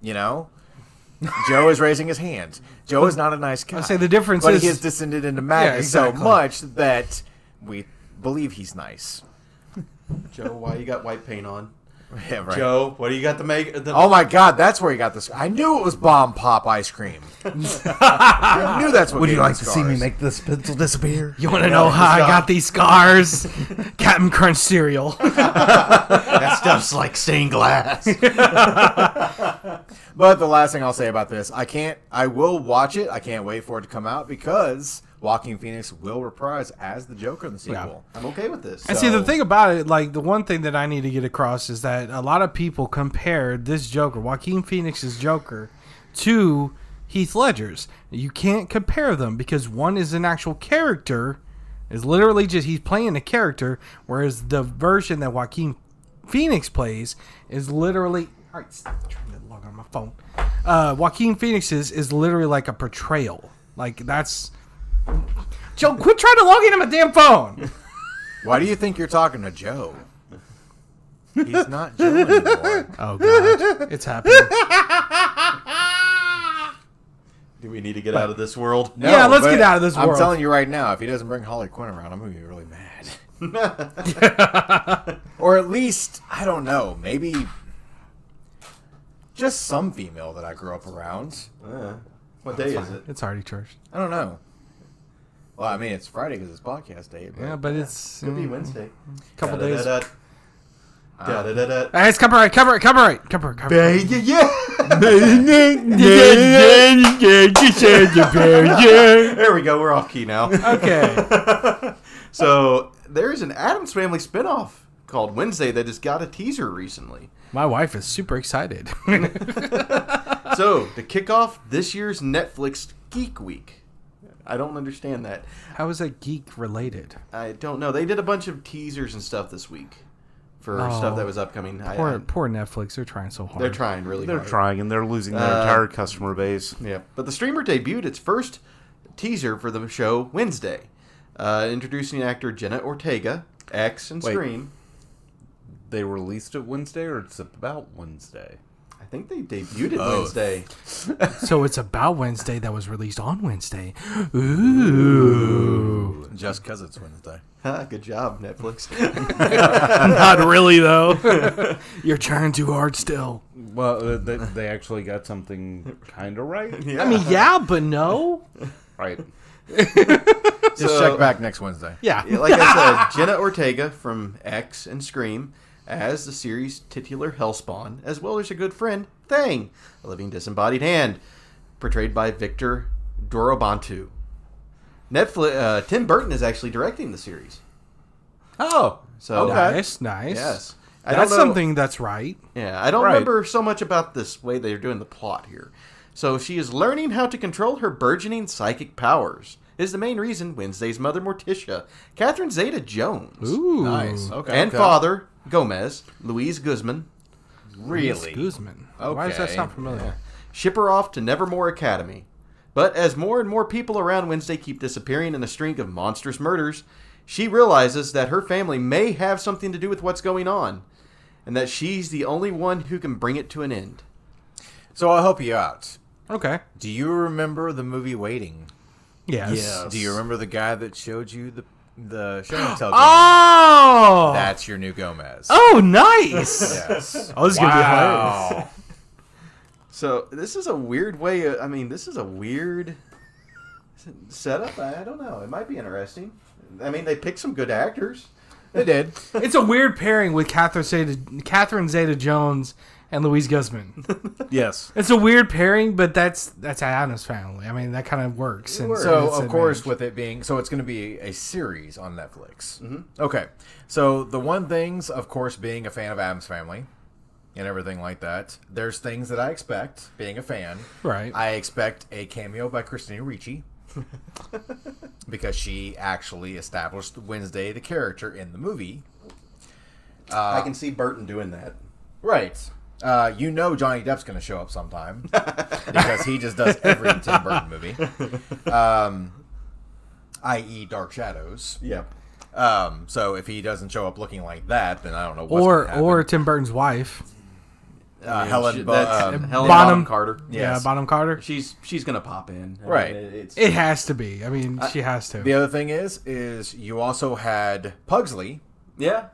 You know? Joe is raising his hand. Joe is not a nice guy. I say the difference but is... he has descended into madness so much that we believe he's nice. Joe, why you got white paint on? Yeah, right. Joe, what do you got to make? Oh my God, that's where he got this. I knew it was Bomb Pop ice cream. I knew that's what. Would you gave him like to see me scars. make this pencil disappear? You want to know how I got these scars? Captain Crunch cereal. That stuff's like stained glass. But the last thing I'll say about this, I will watch it. I can't wait for it to come out because Joaquin Phoenix will reprise as the Joker in the sequel. I'm okay with this. And see, the thing about it, like, the one thing that I need to get across is that a lot of people compared this Joker, Joaquin Phoenix's Joker, to Heath Ledger's. You can't compare them because one is an actual character, is literally just he's playing a character, whereas the version that Joaquin Phoenix plays is literally... All right, stop trying to log on my phone. Joaquin Phoenix's is literally like a portrayal. Like, that's... Joe, quit trying to log into my damn phone. Why do you think you're talking to Joe? He's not Joe anymore. Oh, God. It's happening. Do we need to get out of this world? No, Yeah, let's but get out of this I'm world. telling you right now, if he doesn't bring Harley Quinn around, I'm going to be really mad. Or at least, I don't know, maybe just some female that I grew up around. What day is it? It's already church. I don't know. Well, I mean, it's Friday because it's podcast day. But Yeah, but it's Could be Wednesday. couple days. Da-da-da-da. Hey, it's copyright. Yeah. There we go. We're off key now. Okay. So there's an Addams Family spinoff called Wednesday that just got a teaser recently. My wife is super excited. So to kick off this year's Netflix Geek Week. I don't understand that. How is that geek related? I don't know. They did a bunch of teasers and stuff this week for stuff that was upcoming. Poor Netflix. They're trying so hard. They're trying really They're hard. trying, and they're losing their entire customer base. Yeah, but the streamer debuted its first teaser for the show Wednesday, introducing actor Jenna Ortega, X, and Wait. Scream. They released it Wednesday, or it's about Wednesday? I think they debuted it Wednesday. So it's about Wednesday that was released on Wednesday. Ooh. just because it's Wednesday. Good job, Netflix. Not really, though. You're trying too hard still. Well, they actually got something kind of right. I mean, yeah, but no. Right. Just check back next Wednesday. Yeah. Like I said, Jenna Ortega from X and Scream as the series' titular hellspawn, as well as a good friend, Thang, a living disembodied hand, portrayed by Victor Dorobantu. Netflix. Tim Burton is actually directing the series. Oh, So Nice. yes, That's something that's right. Yeah, I don't Right. remember so much about this way they're doing the plot here. So she is learning how to control her burgeoning psychic powers. Is the main reason Wednesday's mother Morticia, Catherine Zeta-Jones, Ooh. nice. Okay. and father Gomez, Luis Guzman, Really? Guzman. Why does that Okay. sound familiar? ship her off to Nevermore Academy. But as more and more people around Wednesday keep disappearing in a string of monstrous murders, she realizes that her family may have something to do with what's going on, and that she's the only one who can bring it to an end. So I'll help you out. Okay. Do you remember the movie Waiting? Yes. Do you remember the guy that showed you the show and tell? Oh! That's your new Gomez. Oh, nice! Yes. Oh, this is going to be hilarious. Wow. So this is a weird way. This is a weird setup. I don't know. It might be interesting. I mean, they picked some good actors. They did. It's a weird pairing with Catherine Zeta-Jones and Louise Guzman. Yes. It's a weird pairing, but that's Addams Family. I mean, that kind of works. And So, it's of course, advantage. with it being... So, it's going to be a series on Netflix. Mm-hmm. Okay. So, the one things, of course, being a fan of Addams Family and everything like that, there's things that I expect, being a fan. Right. I expect a cameo by Christina Ricci. Because she actually established Wednesday, the character, in the movie. I can see Burton doing that. Right. You know Johnny Depp's going to show up sometime. Because he just does every Tim Burton movie. I.e. Dark Shadows. Yep. So if he doesn't show up looking like that, then I don't know what's going to happen. Or Tim Burton's wife. Helen Helen Bonham Bonham Carter. Yeah, Yes. Bonham Carter. She's gonna pop in. I Right. mean, it's It has to be. I mean, she has to. The other thing is you also had Pugsley, yeah.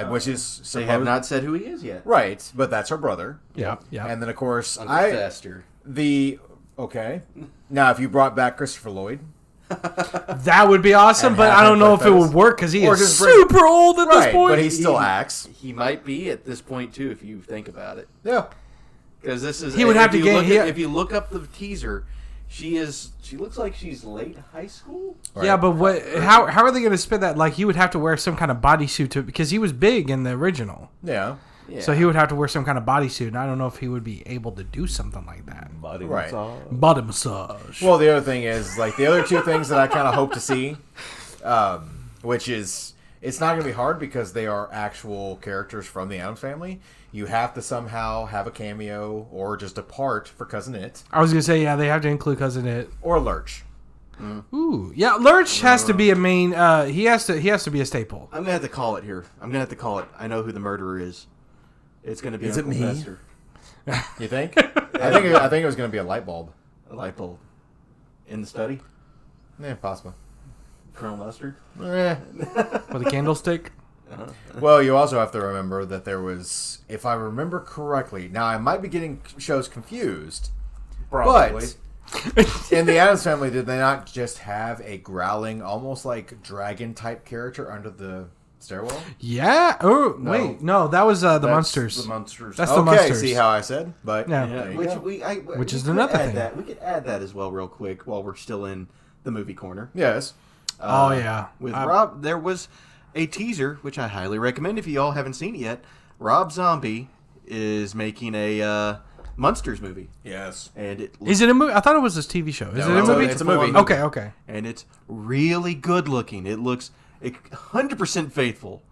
which is They have not said who he is yet. right, but that's her brother. Yeah, yeah. And then of course Uncle Fester. okay. Now if you brought back Christopher Lloyd, That would be awesome, And but have I don't him know play if it Fez. would work because he Or is just bring- super old at this right? point. But he still acts. He might be at this point too, if you think about it. Yeah. Because this is He would have to gain- if you look up the teaser, she looks like she's late high school. Yeah, but what? How are they going to spin that? Like he would have to wear some kind of bodysuit to because he was big in the original, Yeah. Yeah. so he would have to wear some kind of bodysuit. And I don't know if he would be able to do something like that. Right. Body massage. Well, the other thing is like the other two things that I kind of hope to see, which is it's not going to be hard because they are actual characters from the Addams Family. You have to somehow have a cameo or just a part for Cousin It I was going to say yeah, they have to include Cousin It. or Lurch. Ooh, yeah, Lurch has to be a main. He has to be a staple. I'm gonna have to call it here. I'm gonna have to call it. I know who the murderer is. It's gonna be Is it Uncle me? Fester. You think? I think it was going to be a light bulb. A light bulb in the study. Yeah, possibly. Colonel Mustard. Eh. With a candlestick. Well, you also have to remember that there was, if I remember correctly, now I might be getting shows confused, Probably. but in the Addams Family, did they not just have a growling, almost like dragon type character under the stairwell? Yeah. Oh wait, no, that was the That's Munsters. The Munsters. That's the Okay, Munsters. see how I said? But Yeah. there you Which go. Which we is could another add thing. That. We could add that as well, real quick, while we're still in the movie corner. Yes. Oh yeah. With Rob, there was a teaser, which I highly recommend if you all haven't seen it yet. Rob Zombie is making a Munsters movie, Yes. and it Is it a movie? I thought it was this TV show. Is it a it's a- movie? it's a movie. Okay, okay. and it's really good looking. It looks 100% faithful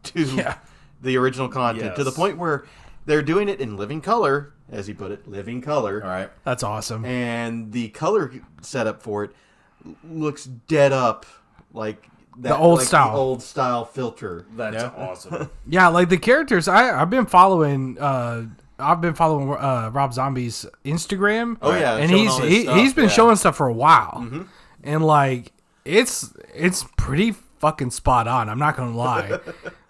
to Yeah. the original content, to the Yes. point where they're doing it in living color, as he put it, living color. All right. That's awesome. And the color setup for it looks dead up like that, The old like style. the old style filter. That's Yeah. awesome. Yeah, like the characters. I've been following. Rob Zombie's Instagram. Oh, yeah, and showing all his stuff, he's been yeah. showing stuff for a while, and like it's pretty fucking spot on. I'm not gonna lie.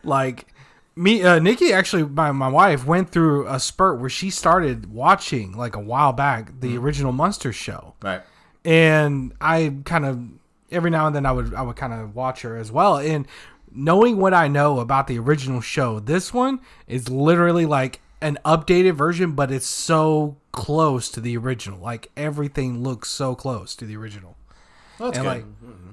Like me, Nikki actually, my wife went through a spurt where she started watching like a while back the original Munsters show. Right. And I kind of every now and then I would kind of watch her as well. And knowing what I know about the original show, this one is literally like an updated version, but it's so close to the original. Like everything looks so close to the original. That's And good. like,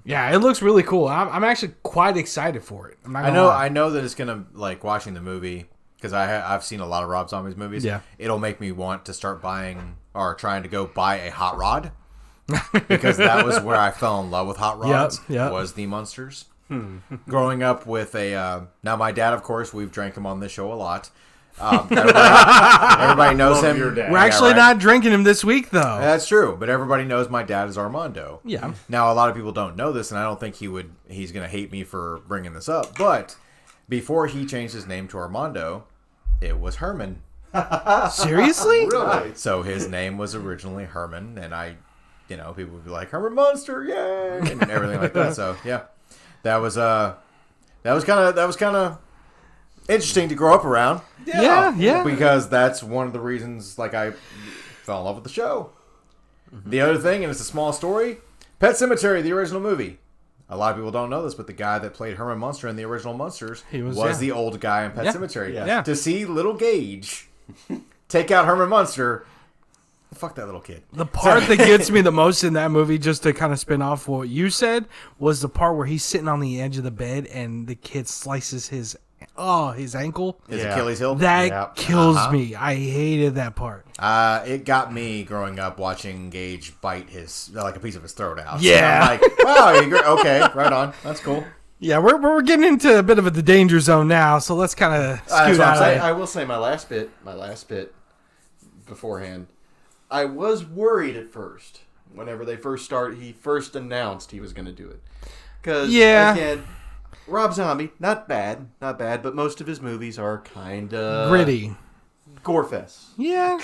yeah, it looks really cool. I'm actually quite excited for it. I'm not I gonna know. lie. I know that it's gonna like watching the movie because I've seen a lot of Rob Zombie's movies. Yeah. It'll make me want to start buying or trying to go buy a hot rod because that was where I fell in love with hot rods. Yep. Was the Munsters. Growing up with a now my dad, of course, we've drank him on this show a lot. Everybody knows him. your dad. We're actually right. not drinking him this week, though. That's true, but everybody knows my dad is Armando. Yeah. Now, a lot of people don't know this, and I don't think he's going to hate me for bringing this up, but before he changed his name to Armando, it was Herman. Seriously? Really? So his name was originally Herman, and people would be like, Herman Munster, yay! And everything like that. So, yeah. That was kind of interesting to grow up around. Yeah. Because that's one of the reasons, I fell in love with the show. Mm-hmm. The other thing, and it's a small story, Pet Sematary, the original movie. A lot of people don't know this, but the guy that played Herman Munster in the original Munsters was the old guy in Pet Sematary. Yeah. To see little Gage take out Herman Munster, fuck that little kid. The part that gets me the most in that movie, just to kind of spin off what you said, was the part where he's sitting on the edge of the bed and the kid slices his ankle. His Achilles heel. That kills me. I hated that part. It got me growing up watching Gage bite a piece of his throat out. Yeah. So I'm like, wow, okay, right on. That's cool. Yeah, we're getting into a bit of the danger zone now, so let's kind of scoot out of it. I will say my last bit beforehand. I was worried at first. Whenever he first announced he was going to do it. Because, again, Rob Zombie, not bad, but most of his movies are kind of gritty. Gorefest. Yeah.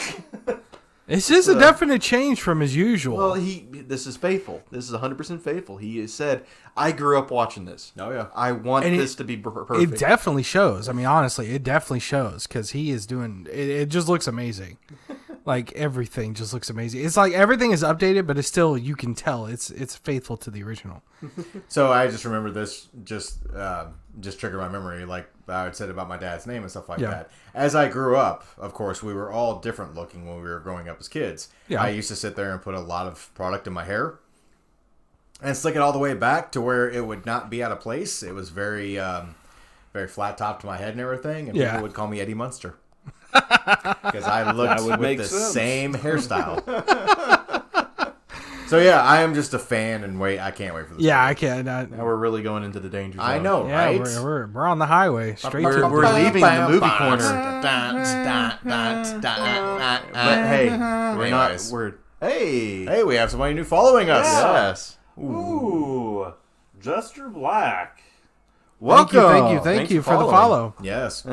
This is a definite change from his usual. Well, this is faithful. This is 100% faithful. He has said, I grew up watching this. Oh, yeah. I want this to be perfect. It definitely shows. I mean, honestly, it definitely shows because he is doing it just looks amazing. Everything just looks amazing. It's like everything is updated, but it's still, you can tell it's faithful to the original. So I just remember this just triggered my memory, like I had said about my dad's name and stuff like that. As I grew up, of course, we were all different looking when we were growing up as kids. Yeah. I used to sit there and put a lot of product in my hair and slick it all the way back to where it would not be out of place. It was very, very flat top to my head and everything, and people would call me Eddie Munster. Because I looked with the same hairstyle. So yeah, I am just a fan, and I can't wait for this. Yeah, I can't. Now we're really going into the danger zone. I know, Yeah, right? we're on the highway straight to. We're leaving the movie corner. But hey, we're not. Hey, we have somebody new following us. Yes. Ooh, Jester Black. Thank Thanks you for for the follow. Yes.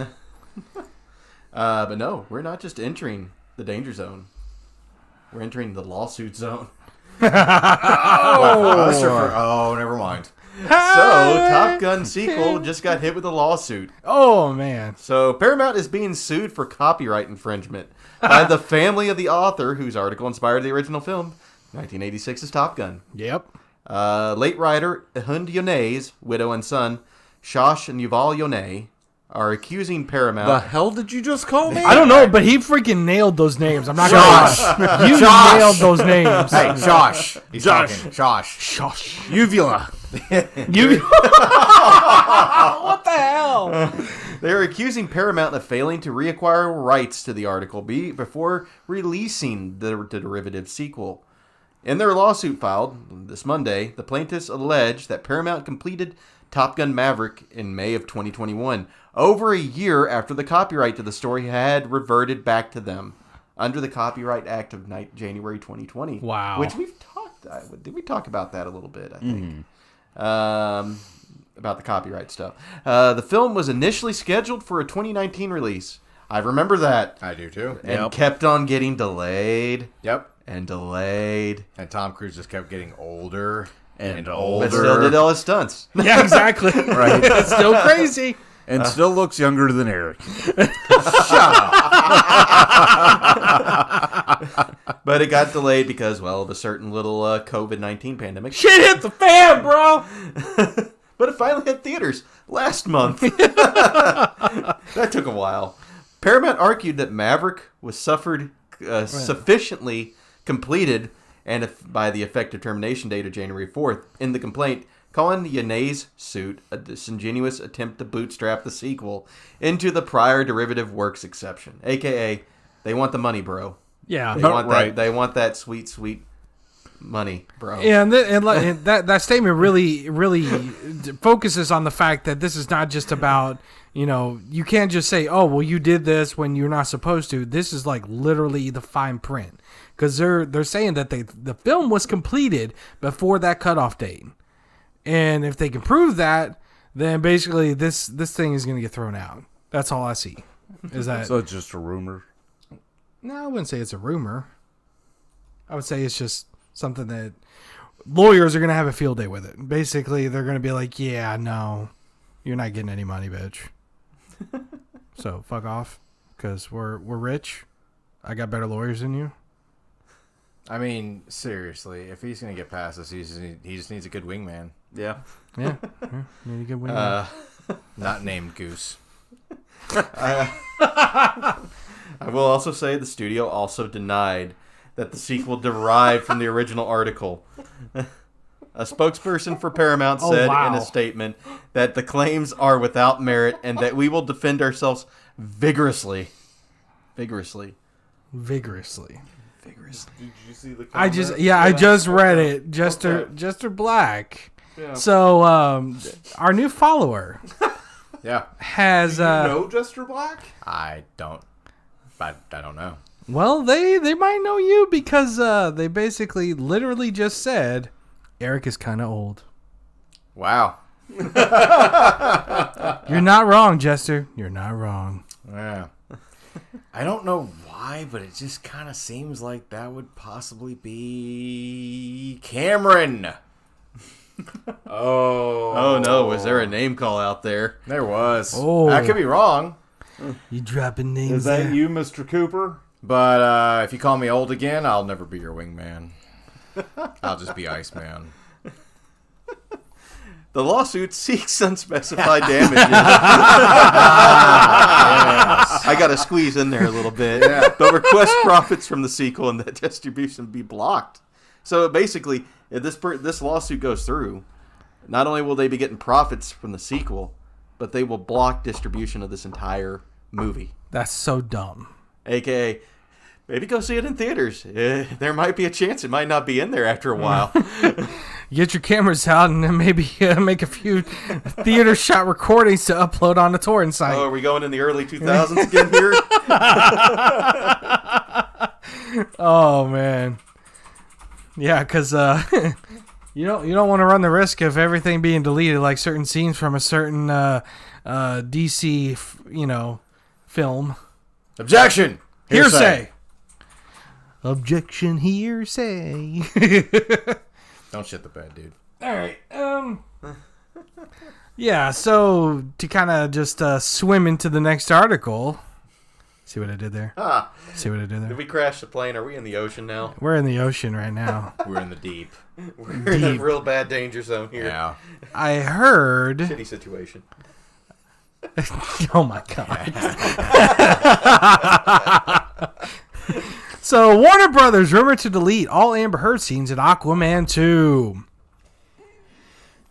But no, we're not just entering the danger zone. We're entering the lawsuit zone. Oh, never mind. So, Top Gun sequel just got hit with a lawsuit. Oh man. So, Paramount is being sued for copyright infringement by the family of the author whose article inspired the original film, 1986's Top Gun. Yep. Late writer Ehud Yonay's widow and son, Shosh and Yuval Yonay, are accusing Paramount. The hell did you just call me? I don't know, but he freaking nailed those names. I'm not Josh. gonna lie. You nailed those names. Hey, Josh. He's Josh. talking. Josh. Shush. Uvula. You. What the hell? They are accusing Paramount of failing to reacquire rights to the article before releasing the derivative sequel. In their lawsuit filed this Monday, the plaintiffs allege that Paramount completed Top Gun Maverick in May of 2021, over a year after the copyright to the story had reverted back to them under the Copyright Act of January 2020. Wow. Which we've talked. Did we talk about that a little bit? I think. About the copyright stuff. The film was initially scheduled for a 2019 release. I remember that. I do too. And kept on getting delayed. Yep. And delayed. And Tom Cruise just kept getting older and But older. still did all his stunts. Yeah, exactly. Right. It's still crazy. And still looks younger than Eric. But it got delayed because, well, of a certain little COVID-19 pandemic. Shit hit the fan, bro. But it finally hit theaters last month. That took a while. Paramount argued that Maverick was sufficiently completed and by the effective termination date of January 4th in the complaint, calling Yonay's suit a disingenuous attempt to bootstrap the sequel into the prior derivative works exception. AKA, they want the money, bro. Yeah. They want Right. that. They want that sweet, sweet money, bro. Yeah, and that statement really focuses on the fact that this is not just about, you can't just say, oh, well, you did this when you're not supposed to. This is like literally the fine print, because they're saying that the film was completed before that cutoff date, and if they can prove that, then basically this thing is going to get thrown out. That's all I see. Is that So it's just a rumor. No, I wouldn't say it's a rumor. I would say it's just something that lawyers are going to have a field day with it. Basically, they're going to be like, yeah, no, you're not getting any money, bitch. So fuck off, because we're rich. I got better lawyers than you. I mean, seriously, if he's going to get past this, he just needs a good wingman. Yeah. Yeah, need a good win. Not named Goose. I will also say the studio also denied that the sequel derived from the original article. A spokesperson for Paramount said in a statement that the claims are without merit and that we will defend ourselves vigorously. Vigorously. Did you see the comment? I just read it. Jester Black. Yeah. So, our new follower Yeah. has... Do you know Jester Black? I don't know. Well, they might know you because they basically literally just said Eric is kind of old. Wow. You're not wrong, Jester. You're not wrong. Yeah. I don't know why, but it just kind of seems like that would possibly be Cameron. Oh no, was there a name call out there? There was. Oh. I could be wrong, You dropping names Is that there. you, Mr. Cooper? but if you call me old again, I'll never be your wingman. I'll just be Iceman. The lawsuit seeks unspecified damages. I got to squeeze in there a little bit. Yeah. But request profits from the sequel and that distribution be blocked. So basically, if this lawsuit goes through, not only will they be getting profits from the sequel, but they will block distribution of this entire movie. That's so dumb. AKA, maybe go see it in theaters. There might be a chance it might not be in there after a while. Get your cameras out and then maybe make a few theater shot recordings to upload on the torrent site. Oh, are we going in the early 2000s again here? Oh man, yeah, because you don't want to run the risk of everything being deleted, like certain scenes from a certain DC film. Objection. Hearsay. Objection. Hearsay. Don't shit the bed, dude. All right. Yeah. So to kind of just swim into the next article. See what I did there? See what I did there? Did we crash the plane? Are we in the ocean now? We're in the ocean right now. We're in the deep. We're in a real bad danger zone here. Yeah. I heard. Shitty situation. Oh my god. So Warner Brothers rumored to delete all Amber Heard scenes in Aquaman 2.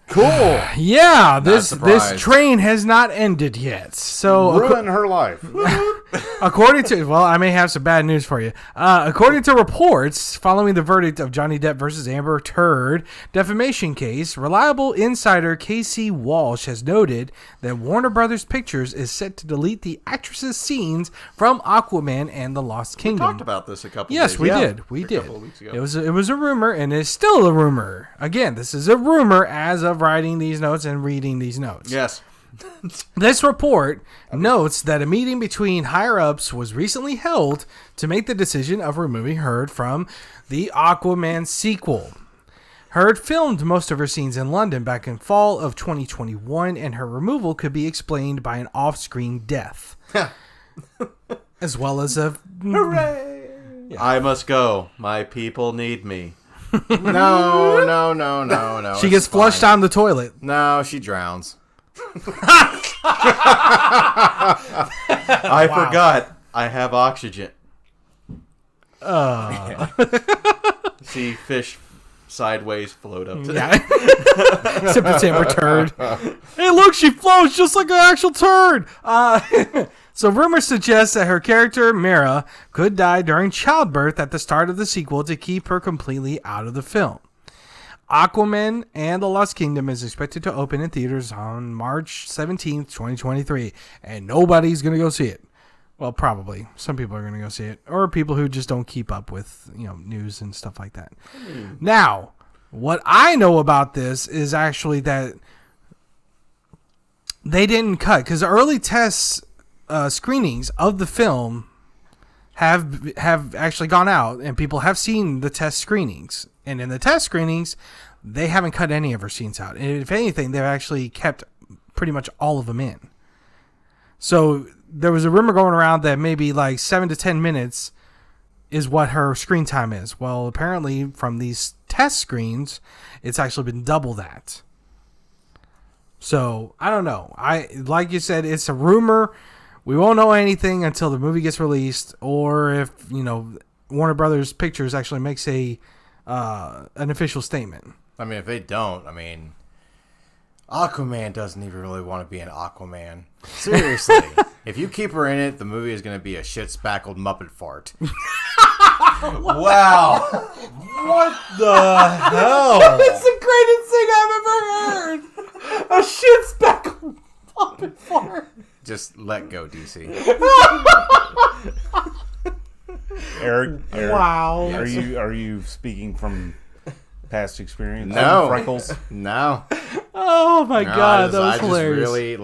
Cool. Yeah, this surprised. train has not ended yet. So Ruin her life. according to, well, I may have some bad news for you. According to reports, following the verdict of Johnny Depp versus Amber Heard defamation case, reliable insider Casey Walsh has noted that Warner Brothers Pictures is set to delete the actress's scenes from Aquaman and the Lost Kingdom. We talked about this a couple Yes, days we ago. did. We A did. couple of weeks ago. It was a rumor, and it's still a rumor. Again, this is a rumor as of writing these notes and reading these notes. Yes. This report notes that a meeting between higher-ups was recently held to make the decision of removing Heard from the Aquaman sequel. Heard filmed most of her scenes in London back in fall of 2021, and her removal could be explained by an off-screen death. As well as a... Hooray! I must go. My people need me. No. She gets flushed down the toilet. No, she drowns. I forgot. I have oxygen. See fish sideways float up to Yeah. Except it's Amber Turd. Hey, look, she floats just like an actual turd. So rumors suggest that her character, Mera, could die during childbirth at the start of the sequel to keep her completely out of the film. Aquaman and the Lost Kingdom is expected to open in theaters on March 17th, 2023, and nobody's going to go see it. Well, probably. Some people are going to go see it, or people who just don't keep up with, news and stuff like that. Now, what I know about this is actually that they didn't cut, because early tests screenings of the film have actually gone out, and people have seen the test screenings. And in the test screenings, they haven't cut any of her scenes out. And if anything, they've actually kept pretty much all of them in. So there was a rumor going around that maybe like 7 to 10 minutes is what her screen time is. Well, apparently from these test screens, it's actually been double that. So I don't know. Like you said, it's a rumor. We won't know anything until the movie gets released, or if Warner Brothers Pictures actually makes an official statement. I mean, if they don't, Aquaman doesn't even really want to be an Aquaman. Seriously. If you keep her in it, the movie is going to be a shit-spackled Muppet fart. Wow. What the hell? That's the greatest thing I've ever heard. A shit speckled Muppet fart. Just let go, DC. Eric, wow. Are you speaking from past experience? No. Freckles? No. Oh my god, that was I hilarious. Just really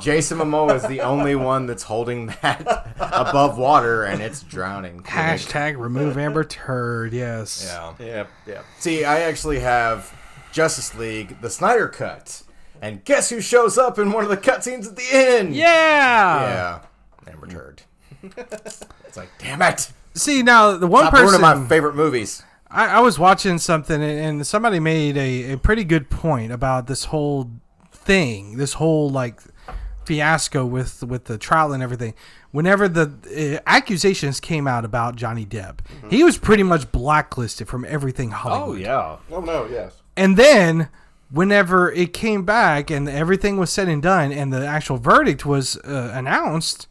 Jason Momoa is the only one that's holding that above water, and it's drowning. Hashtag remove Amber Turd. Yes. Yeah. Yep. See, I actually have Justice League, the Snyder Cut, and guess who shows up in one of the cutscenes at the end? Yeah. Amber Turd. It's like, damn it. See, now the one Stop person ruining my favorite movies. I was watching something, and somebody made a pretty good point about this whole thing, this whole fiasco with the trial and everything. Whenever the accusations came out about Johnny Depp, he was pretty much blacklisted from everything Hollywood. Oh, yeah. Oh, no, yes. And then whenever it came back and everything was said and done and the actual verdict was announced,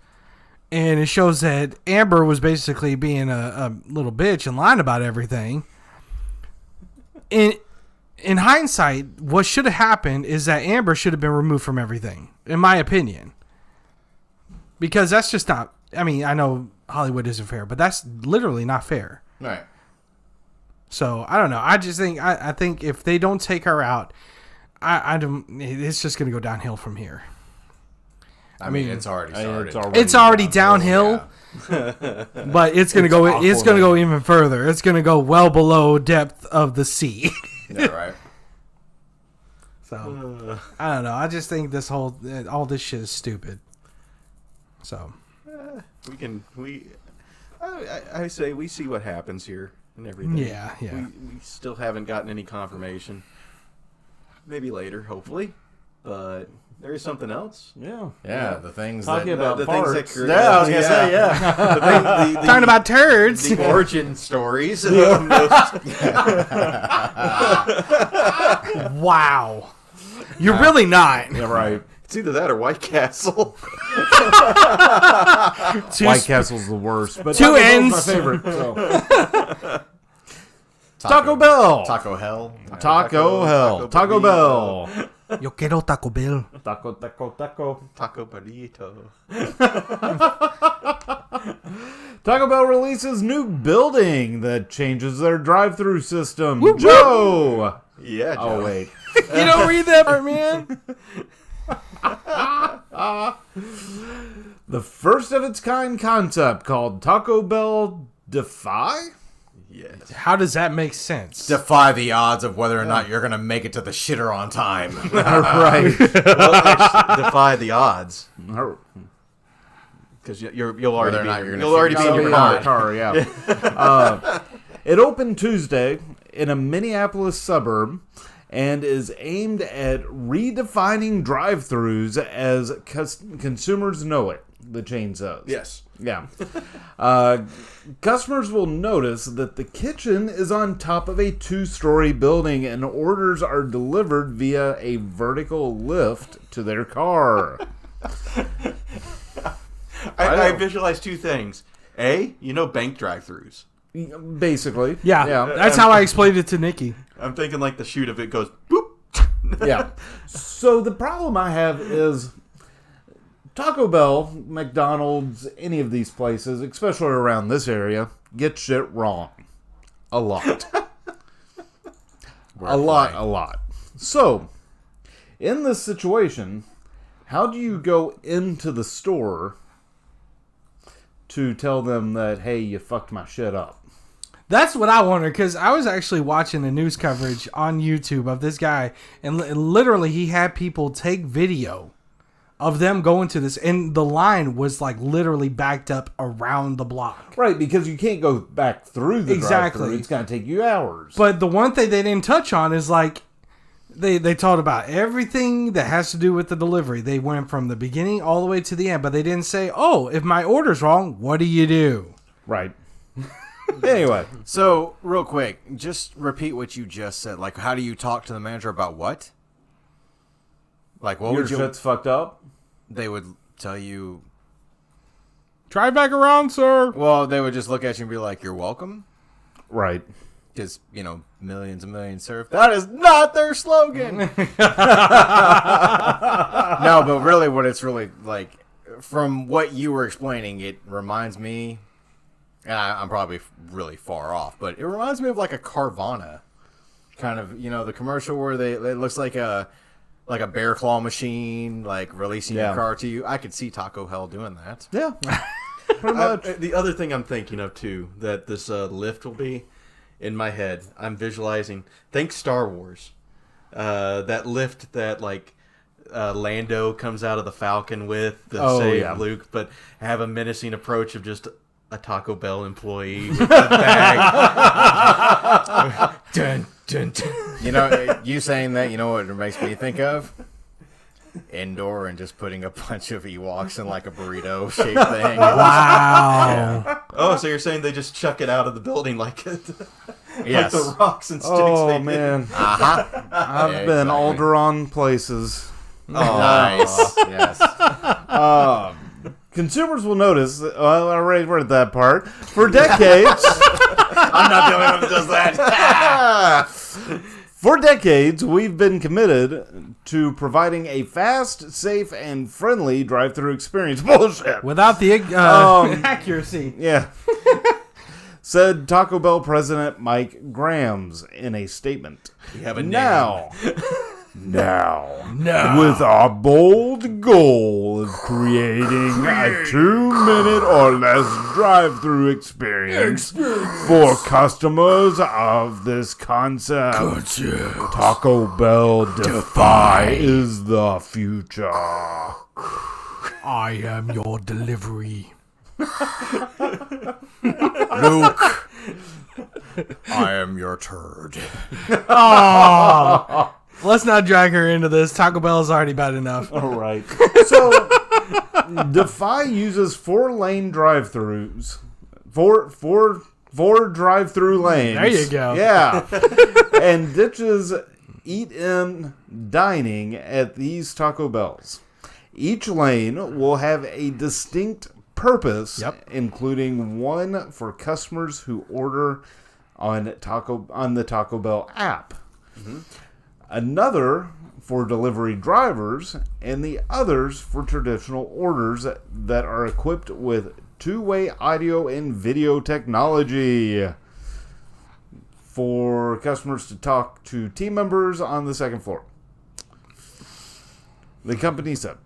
and it shows that Amber was basically being a little bitch and lying about everything. In hindsight, what should have happened is that Amber should have been removed from everything, in my opinion. Because that's just not... I know Hollywood isn't fair, but that's literally not fair. Right. So, I don't know. I just think... I think if they don't take her out, I don't... It's just going to go downhill from here. I mean, it's already started. It's already downhill, but it's gonna go. It's gonna go even further. It's gonna go well below depth of the sea. Yeah, right. So I don't know. I just think all this shit is stupid. So I say we see what happens here and everything. Yeah. We still haven't gotten any confirmation. Maybe later, hopefully, but. There is something else. Yeah, the things Talking that... about the farts. things that... Yeah, I was going to say, yeah. Talking about turds. The origin stories. Wow. You're really not. Yeah, right. It's either that or White Castle. White Castle's the worst. But Two Taco Bell's ends. my favorite. So. Taco Bell. Taco Hell. Taco Hell. Taco Bell. Yo quiero Taco Bell. Taco. Taco burrito. Taco Bell releases new building that changes their drive-through system. Whoop, Joe! Yeah, Joe. Oh, wait. You don't read that part, man. The first of its kind concept called Taco Bell Defy? Yes. How does that make sense? Defy the odds of whether or not you're going to make it to the shitter on time. Right. Well, actually, defy the odds. Because you'll already be in your car. Yeah. It opened Tuesday in a Minneapolis suburb and is aimed at redefining drive-thrus as consumers know it, the chain says. Yes. Yeah. Customers will notice that the kitchen is on top of a 2-story building and orders are delivered via a vertical lift to their car. I visualize two things. A, bank drive-thrus. Basically. Yeah, that's how I explained it to Nikki. I'm thinking like the shoot of it goes boop. Yeah. So the problem I have is Taco Bell, McDonald's, any of these places, especially around this area, get shit wrong. A lot. A lot. So, in this situation, how do you go into the store to tell them that, hey, you fucked my shit up? That's what I wonder, because I was actually watching the news coverage on YouTube of this guy, and literally he had people take video of them going to this, and the line was like literally backed up around the block. Right, because you can't go back through the drive-thru. It's going to take you hours. But the one thing they didn't touch on is like, they talked about everything that has to do with the delivery. They went from the beginning all the way to the end, but they didn't say, oh, if my order's wrong, what do you do? Right. Anyway. So, real quick, just repeat what you just said. Like, how do you talk to the manager about what? Like, what Your would you... shit's fucked up? They would tell you... Try back around, sir. Well, they would just look at you and be like, you're welcome. Right. Because, millions and millions serve. That is not their slogan. No, but really what it's really like, from what you were explaining, it reminds me, and I'm probably really far off, but it reminds me of like a Carvana. Kind of, the commercial where it looks like a bear claw machine, like releasing your car to you. I could see Taco Hell doing that. Yeah. Pretty much. The other thing I'm thinking of, too, that this lift will be, in my head, I'm visualizing, thanks Star Wars, that lift that, Lando comes out of the Falcon with to save Luke, but have a menacing approach of just a Taco Bell employee with a bag. Dun, dun, dun. You saying that, what it makes me think of? Indoor and just putting a bunch of Ewoks in like a burrito shaped thing. Wow. Yeah. Oh, so you're saying they just chuck it out of the building like it? Yes. Like the rocks and sticks Oh, man. Uh-huh. I've been Alderaan places. Oh, nice. Yes. Consumers will notice, I already read that part, for decades... I'm not the only one that does that. For decades, we've been committed to providing a fast, safe, and friendly drive-thru experience. Bullshit. Without the accuracy. Yeah. Said Taco Bell President Mike Grams in a statement. We have a name. Now, with our bold goal of creating a 2-minute or less drive-thru experience for customers of this concept, Taco Bell Defy is the future. I am your delivery. Luke, I am your turd. Oh, let's not drag her into this. Taco Bell is already bad enough. All right. So, Defy uses 4-lane drive-thrus. Four drive-thru lanes. There you go. Yeah. And ditches eat-in dining at these Taco Bells. Each lane will have a distinct purpose, including one for customers who order on the Taco Bell app. Mm-hmm. Another for delivery drivers, and the others for traditional orders that are equipped with two-way audio and video technology for customers to talk to team members on the second floor. The company said.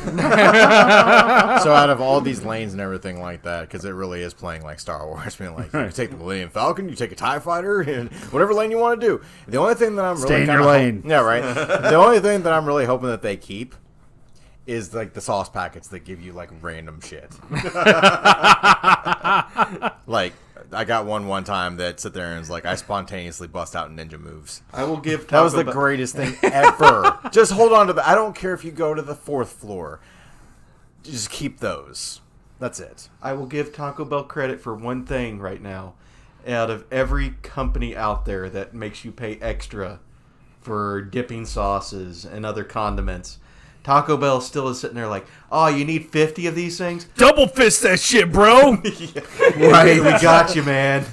So out of all these lanes and everything like that, because it really is playing like Star Wars, being like, you take the Millennium Falcon, you take a TIE Fighter, and whatever lane you want to do. The only thing that I'm really Stay in your lane. Yeah, right. The only thing that I'm really hoping that they keep is like the sauce packets that give you like random shit. Like, I got one time that sit there and is like, I spontaneously bust out ninja moves. I will give That was the greatest thing ever. Just hold on to the. I don't care if you go to the 4th floor. Just keep those. That's it. I will give Taco Bell credit for one thing right now. Out of every company out there that makes you pay extra for dipping sauces and other condiments, Taco Bell still is sitting there like, oh, you need 50 of these things? Double fist that shit, bro. Right, we got you, man.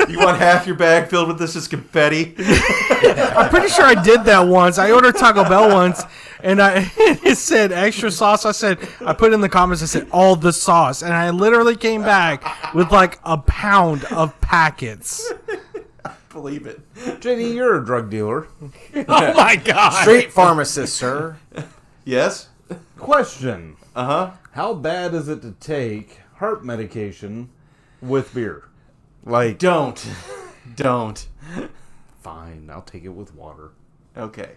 You want half your bag filled with this as confetti? I'm pretty sure I did that once. I ordered Taco Bell once, and it said extra sauce. I put in the comments, I said all the sauce, and I literally came back with like a pound of packets. Believe it. JD, you're a drug dealer. Oh my god! Street pharmacist, sir. Yes? Question. Uh-huh. How bad is it to take heart medication with beer? Like, Don't. fine, I'll take it with water. Okay.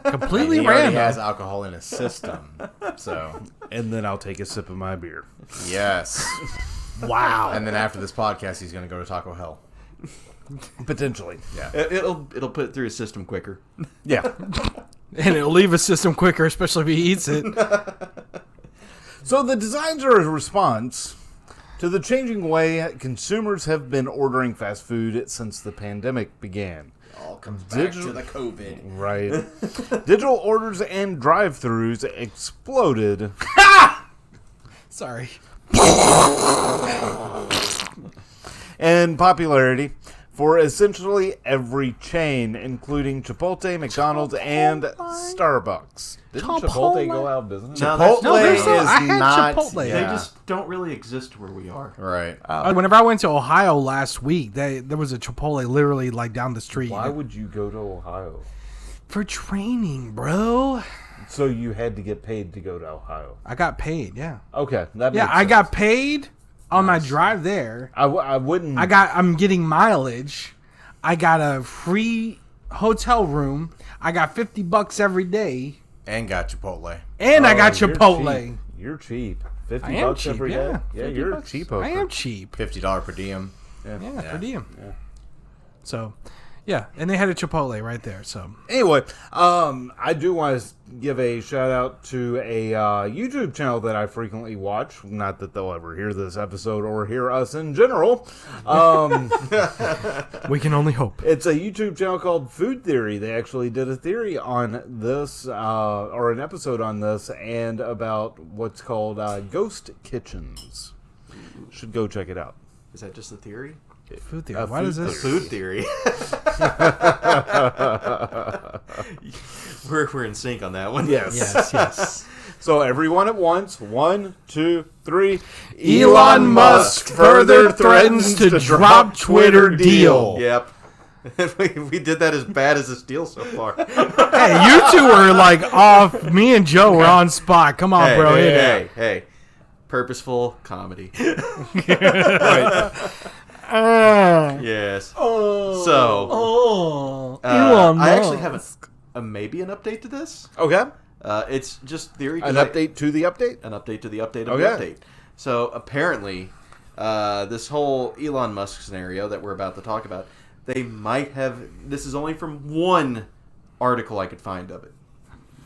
Completely He already random. has alcohol in his system. So, And then I'll take a sip of my beer. yes. Wow. And then after this podcast, he's going to go to Taco Hell. Potentially. Yeah. It'll put it through his system quicker. Yeah. And it'll leave his system quicker, especially if he eats it. So the designs are a response to the changing way consumers have been ordering fast food since the pandemic began. All comes back to the COVID. Right. Digital orders and drive-thrus exploded. Sorry. And popularity for essentially every chain, including Chipotle, McDonald's, and Starbucks. Didn't Chipotle go out of business? No, Chipotle there's no- is I had not. Chipotle. They Yeah. just don't really exist where we are. Right. Whenever I went to Ohio last week, there was a Chipotle literally like down the street. Why would you go to Ohio? For training, bro. So you had to get paid to go to Ohio. I got paid, yeah. Okay, that Yeah, makes I sense. got paid on my drive there. I wouldn't. I'm getting mileage. I got a free hotel room. I got $50 every day. And got Chipotle. And I got you're Chipotle. cheap. You're cheap. $50 I am cheap, every day. yeah. Yeah, 50 you're bucks. cheap. I am cheap. $50 per diem. Yeah, per diem. Yeah. So, yeah, and they had a Chipotle right there. So Anyway, I do want to give a shout out to a YouTube channel that I frequently watch. Not that they'll ever hear this episode or hear us in general. we can only hope. It's a YouTube channel called Food Theory. They actually did a theory on this, or an episode on this, and about what's called ghost kitchens. Should go check it out. Is that just a theory? Food theory. Why does this? Food theory. we're in sync on that one. Yes. Yes. So everyone at once. 1, 2, 3. Elon Musk further threatens to drop Twitter deal. Yep. we did that as bad as this deal so far. Hey, you two were like off. Me and Joe were on spot. Come on, bro. Hit it. Hey. Purposeful comedy. Yes. Elon I actually Musk. have maybe an update to this. Okay. It's just theory. An update to the update? An update to the update of Okay. the update. So apparently, this whole Elon Musk scenario that we're about to talk about, they might have. This is only from one article I could find of it,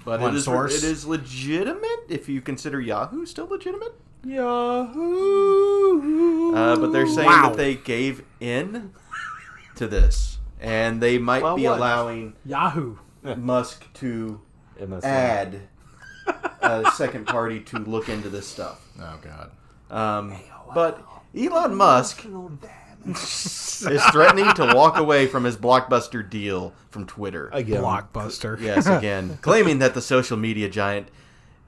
but One source? it is legitimate if you consider Yahoo still legitimate. Yahoo. But they're saying that they gave in to this, and they might be what? allowing Yahoo. Musk to MSN. add a second party to look into this stuff. Oh, God. But Elon Musk is threatening to walk away from his blockbuster deal from Twitter. Again. Blockbuster. Yes, again, claiming that the social media giant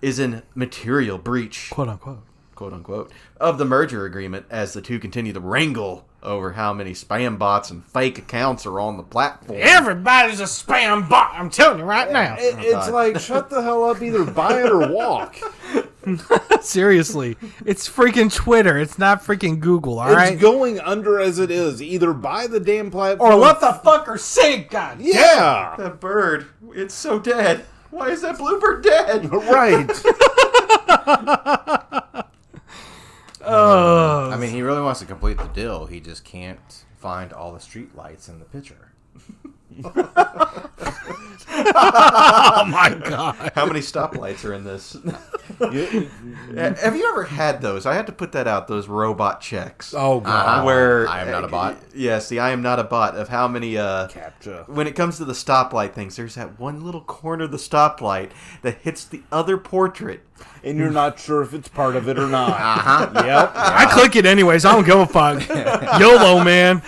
is in material breach, Quote unquote. quote unquote, of the merger agreement as the two continue to wrangle over how many spam bots and fake accounts are on the platform. Everybody's a spam bot. I'm telling you right now. It's like, shut the hell up, either buy it or walk. Seriously, it's freaking Twitter. It's not freaking Google. All It's right. going under as it is. Either buy the damn platform Or let the fucker sink. God. Yeah. That bird, it's so dead. Why is that bluebird dead? Right. Oh. I mean, he really wants to complete the deal. He just can't find all the street lights in the picture. Oh my god. How many stoplights are in this? Have you ever had those? I had to put that out. Those robot checks. Oh god. Where I am not a bot. Yes, the I am not a bot of how many Captcha. when it comes to the stoplight things, there's that one little corner of the stoplight that hits the other portrait. And you're not sure if it's part of it or not. Yep. I click it anyways. I don't give a fuck. YOLO, man.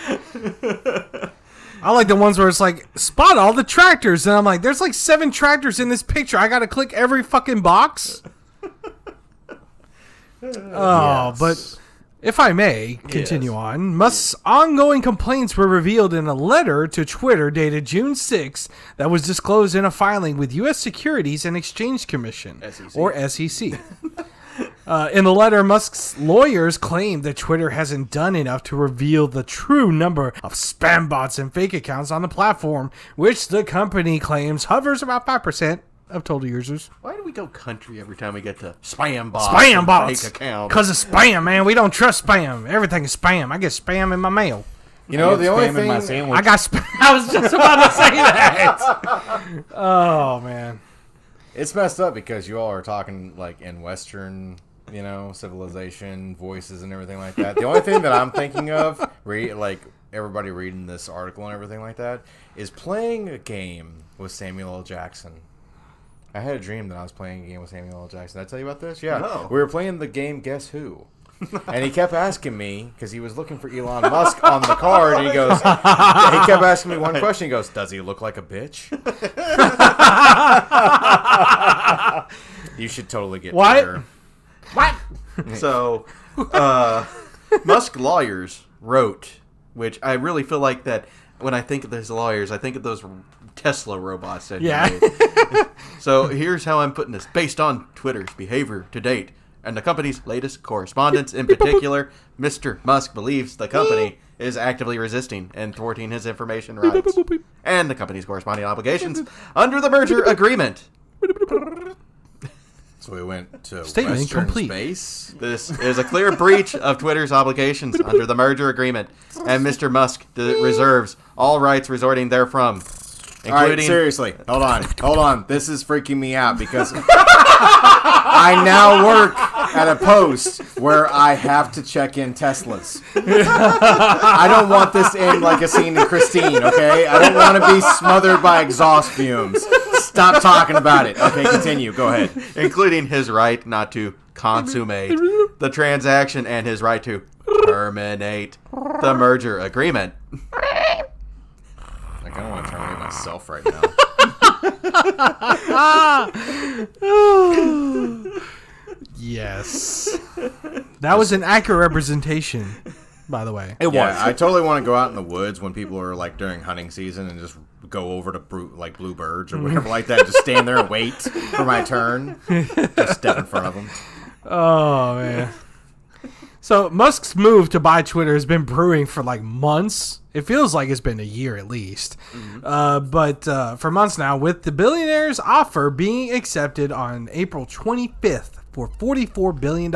I like the ones where it's like, spot all the tractors. And I'm like, there's like 7 tractors in this picture. I got to click every fucking box. But if I may continue on, Musk's ongoing complaints were revealed in a letter to Twitter dated June 6th that was disclosed in a filing with U.S. Securities and Exchange Commission, or SEC. In the letter, Musk's lawyers claimed that Twitter hasn't done enough to reveal the true number of spam bots and fake accounts on the platform, which the company claims hovers about 5% of total users. Why do we go country every time we get to spam bots? Spam and bots! Fake accounts. Because of spam, man. We don't trust spam. Everything is spam. I get spam in my mail. You know, the only Spam in my thing... sandwich. I got spam. I was just about to say that. Oh, man. It's messed up because you all are talking, like, in Western, you know, civilization, voices and everything like that. The only thing that I'm thinking of, like, everybody reading this article and everything like that, is playing a game with Samuel L. Jackson. I had a dream that I was playing a game with Samuel L. Jackson. Did I tell you about this? Yeah. No. We were playing the game Guess Who. And he kept asking me, because he was looking for Elon Musk on the card, and he goes, he kept asking me one question. He goes, does he look like a bitch? You should totally get What? Twitter. What? So, Musk lawyers wrote, which I really feel like that when I think of those lawyers, I think of those Tesla robots that he made. So here's how I'm putting this. Based on Twitter's behavior to date and the company's latest correspondence in particular, Mr. Musk believes the company is actively resisting and thwarting his information rights and the company's corresponding obligations under the merger agreement. So we went to Statement Western incomplete. space. This is a clear breach of Twitter's obligations under the merger agreement, and Mr. Musk reserves all rights resorting therefrom, All right, including... seriously, hold on. This is freaking me out because I now work at a post where I have to check in Teslas. I don't want this to end like a scene in Christine, okay? I don't want to be smothered by exhaust fumes. Stop talking about it. Okay, continue. Go ahead. including his right not to consummate the transaction and his right to terminate the merger agreement. I kind of want to terminate myself right now. Yes. That was an accurate representation, by the way. It was. Yeah, I totally want to go out in the woods when people are like during hunting season and just go over to like blue birds or whatever like that. Just stand there and wait for my turn. Just step in front of them. Oh, man. So Musk's move to buy Twitter has been brewing for like months. It feels like it's been a year at least. But for months now, with the billionaire's offer being accepted on April 25th for $44 billion,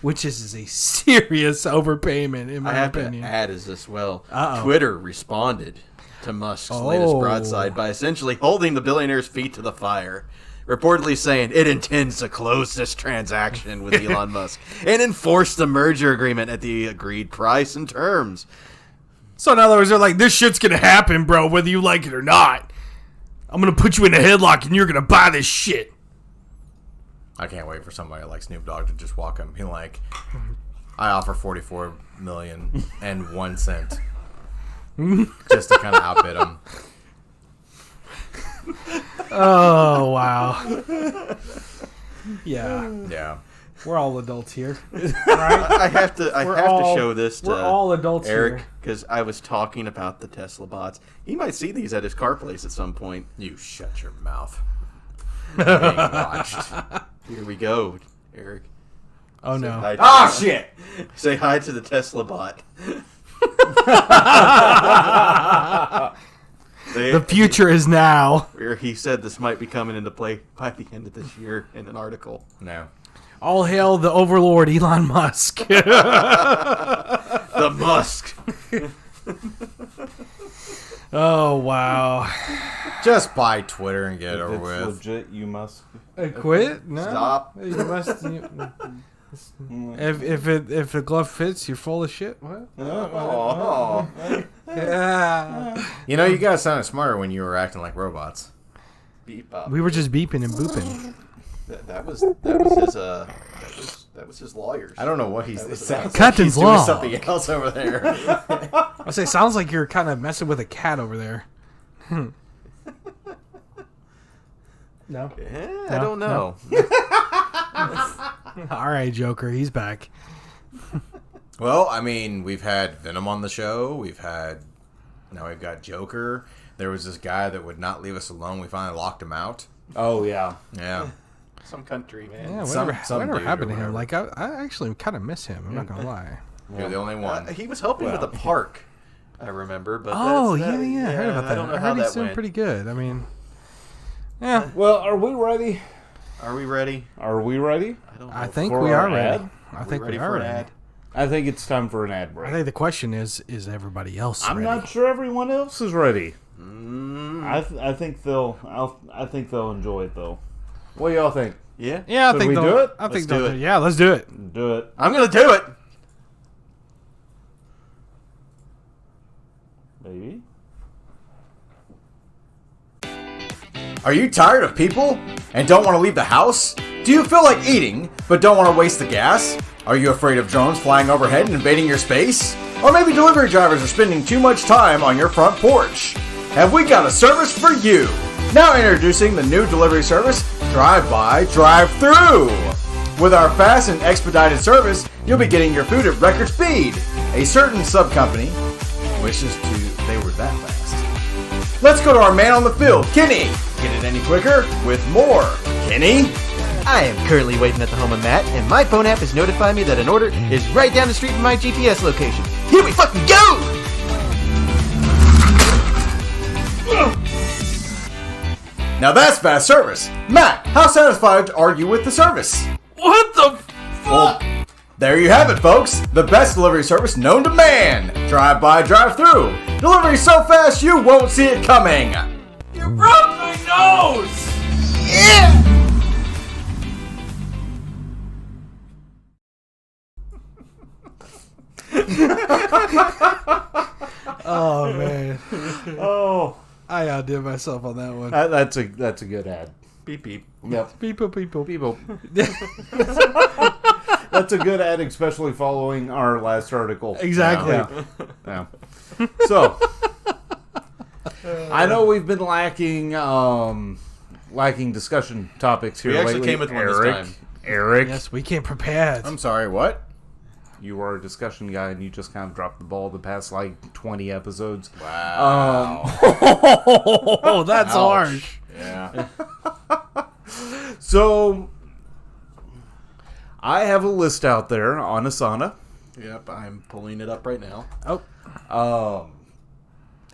which is a serious overpayment in I my have opinion. to add as well. Uh-oh. Twitter responded to Musk's latest broadside by essentially holding the billionaire's feet to the fire, reportedly saying it intends to close this transaction with Elon Musk and enforce the merger agreement at the agreed price and terms. So in other words, they're like, this shit's going to happen, bro, whether you like it or not. I'm going to put you in a headlock and you're going to buy this shit. I can't wait for somebody like Snoop Dogg to just walk up and be like, I offer $44 million and 1 cent. Just to kind of outbid him. Oh, wow. Yeah. Yeah. We're all adults here. I have to show this to We're all adults Eric here. because I was talking about the Tesla bots. He might see these at his car place at some point. You shut your mouth. Being watched. Here we go, Eric. Oh, Say no. hi to- Oh, shit! Say hi to the Tesla bot. The future is now. Where he said this might be coming into play by the end of this year in an article. No. All hail the overlord Elon Musk. The Musk. Oh, wow. Just buy Twitter and get it over If it's with. legit, you must. Quit? No. Stop. You must. If the glove fits, you're full of shit. What? Oh. Yeah. You know, you guys sounded smarter when you were acting like robots. Beep up. We were just beeping and booping. That was his lawyers. I don't know what he's. It sounds like Captain's he's doing log. something else over there. I say, sounds like you're kind of messing with a cat over there. No. I don't know. All right, Joker, he's back. Well, I mean, we've had Venom on the show. Now we've got Joker. There was this guy that would not leave us alone. We finally locked him out. Oh, yeah. Yeah. Some country, man. Yeah, Some whatever dude happened or to him? whatever. Like, I actually kind of miss him. I'm not gonna lie. You're the only one. He was helping with a park, I remember. But Oh that's, yeah, I heard about that. I don't know I how heard that he's doing went. pretty good. I mean, yeah, Well, are we ready? Are we ready? Are we ready? I don't know. I think For we our are ready. ad? I think ready we are for an ready. ad. I think it's time for an ad I break. think the question is everybody else I'm ready? not sure everyone else is ready. Mm. I think they'll enjoy it though. What do y'all think? Yeah. Yeah, I Should think we they'll do it? I think Let's they'll do do it. Yeah, let's do it. Do it. I'm gonna do it. Maybe. Are you tired of people and don't want to leave the house? Do you feel like eating but don't want to waste the gas? Are you afraid of drones flying overhead and invading your space? Or maybe delivery drivers are spending too much time on your front porch? Have we got a service for you? Now introducing the new delivery service, Drive-By Drive-Thru. With our fast and expedited service, you'll be getting your food at record speed. A certain sub-company wishes they were that fast. Let's go to our man on the field, Kenny. Get it any quicker with more. Kenny? I am currently waiting at the home of Matt, and my phone app is notifying me that an order is right down the street from my GPS location. Here we fucking go! Now that's fast service. Matt, how satisfied are you with the service? What the Well, there you have it, folks. The best delivery service known to man. Drive-by, drive-through. Delivery so fast you won't see it coming. You broke my nose! Yeah! Oh man, Oh, I outdid myself on that one. that's a good ad. Beep beep. Yep. People. That's a good ad, especially following our last article. Exactly. Yeah. So, I know we've been lacking discussion topics here We actually lately. came with one this time. Eric, Yes, we came prepared. I'm sorry, what? you are a discussion guy, and you just kind of dropped the ball the past 20 episodes. Wow. Oh, that's harsh. Yeah. So, I have a list out there on Asana. Yep, I'm pulling it up right now.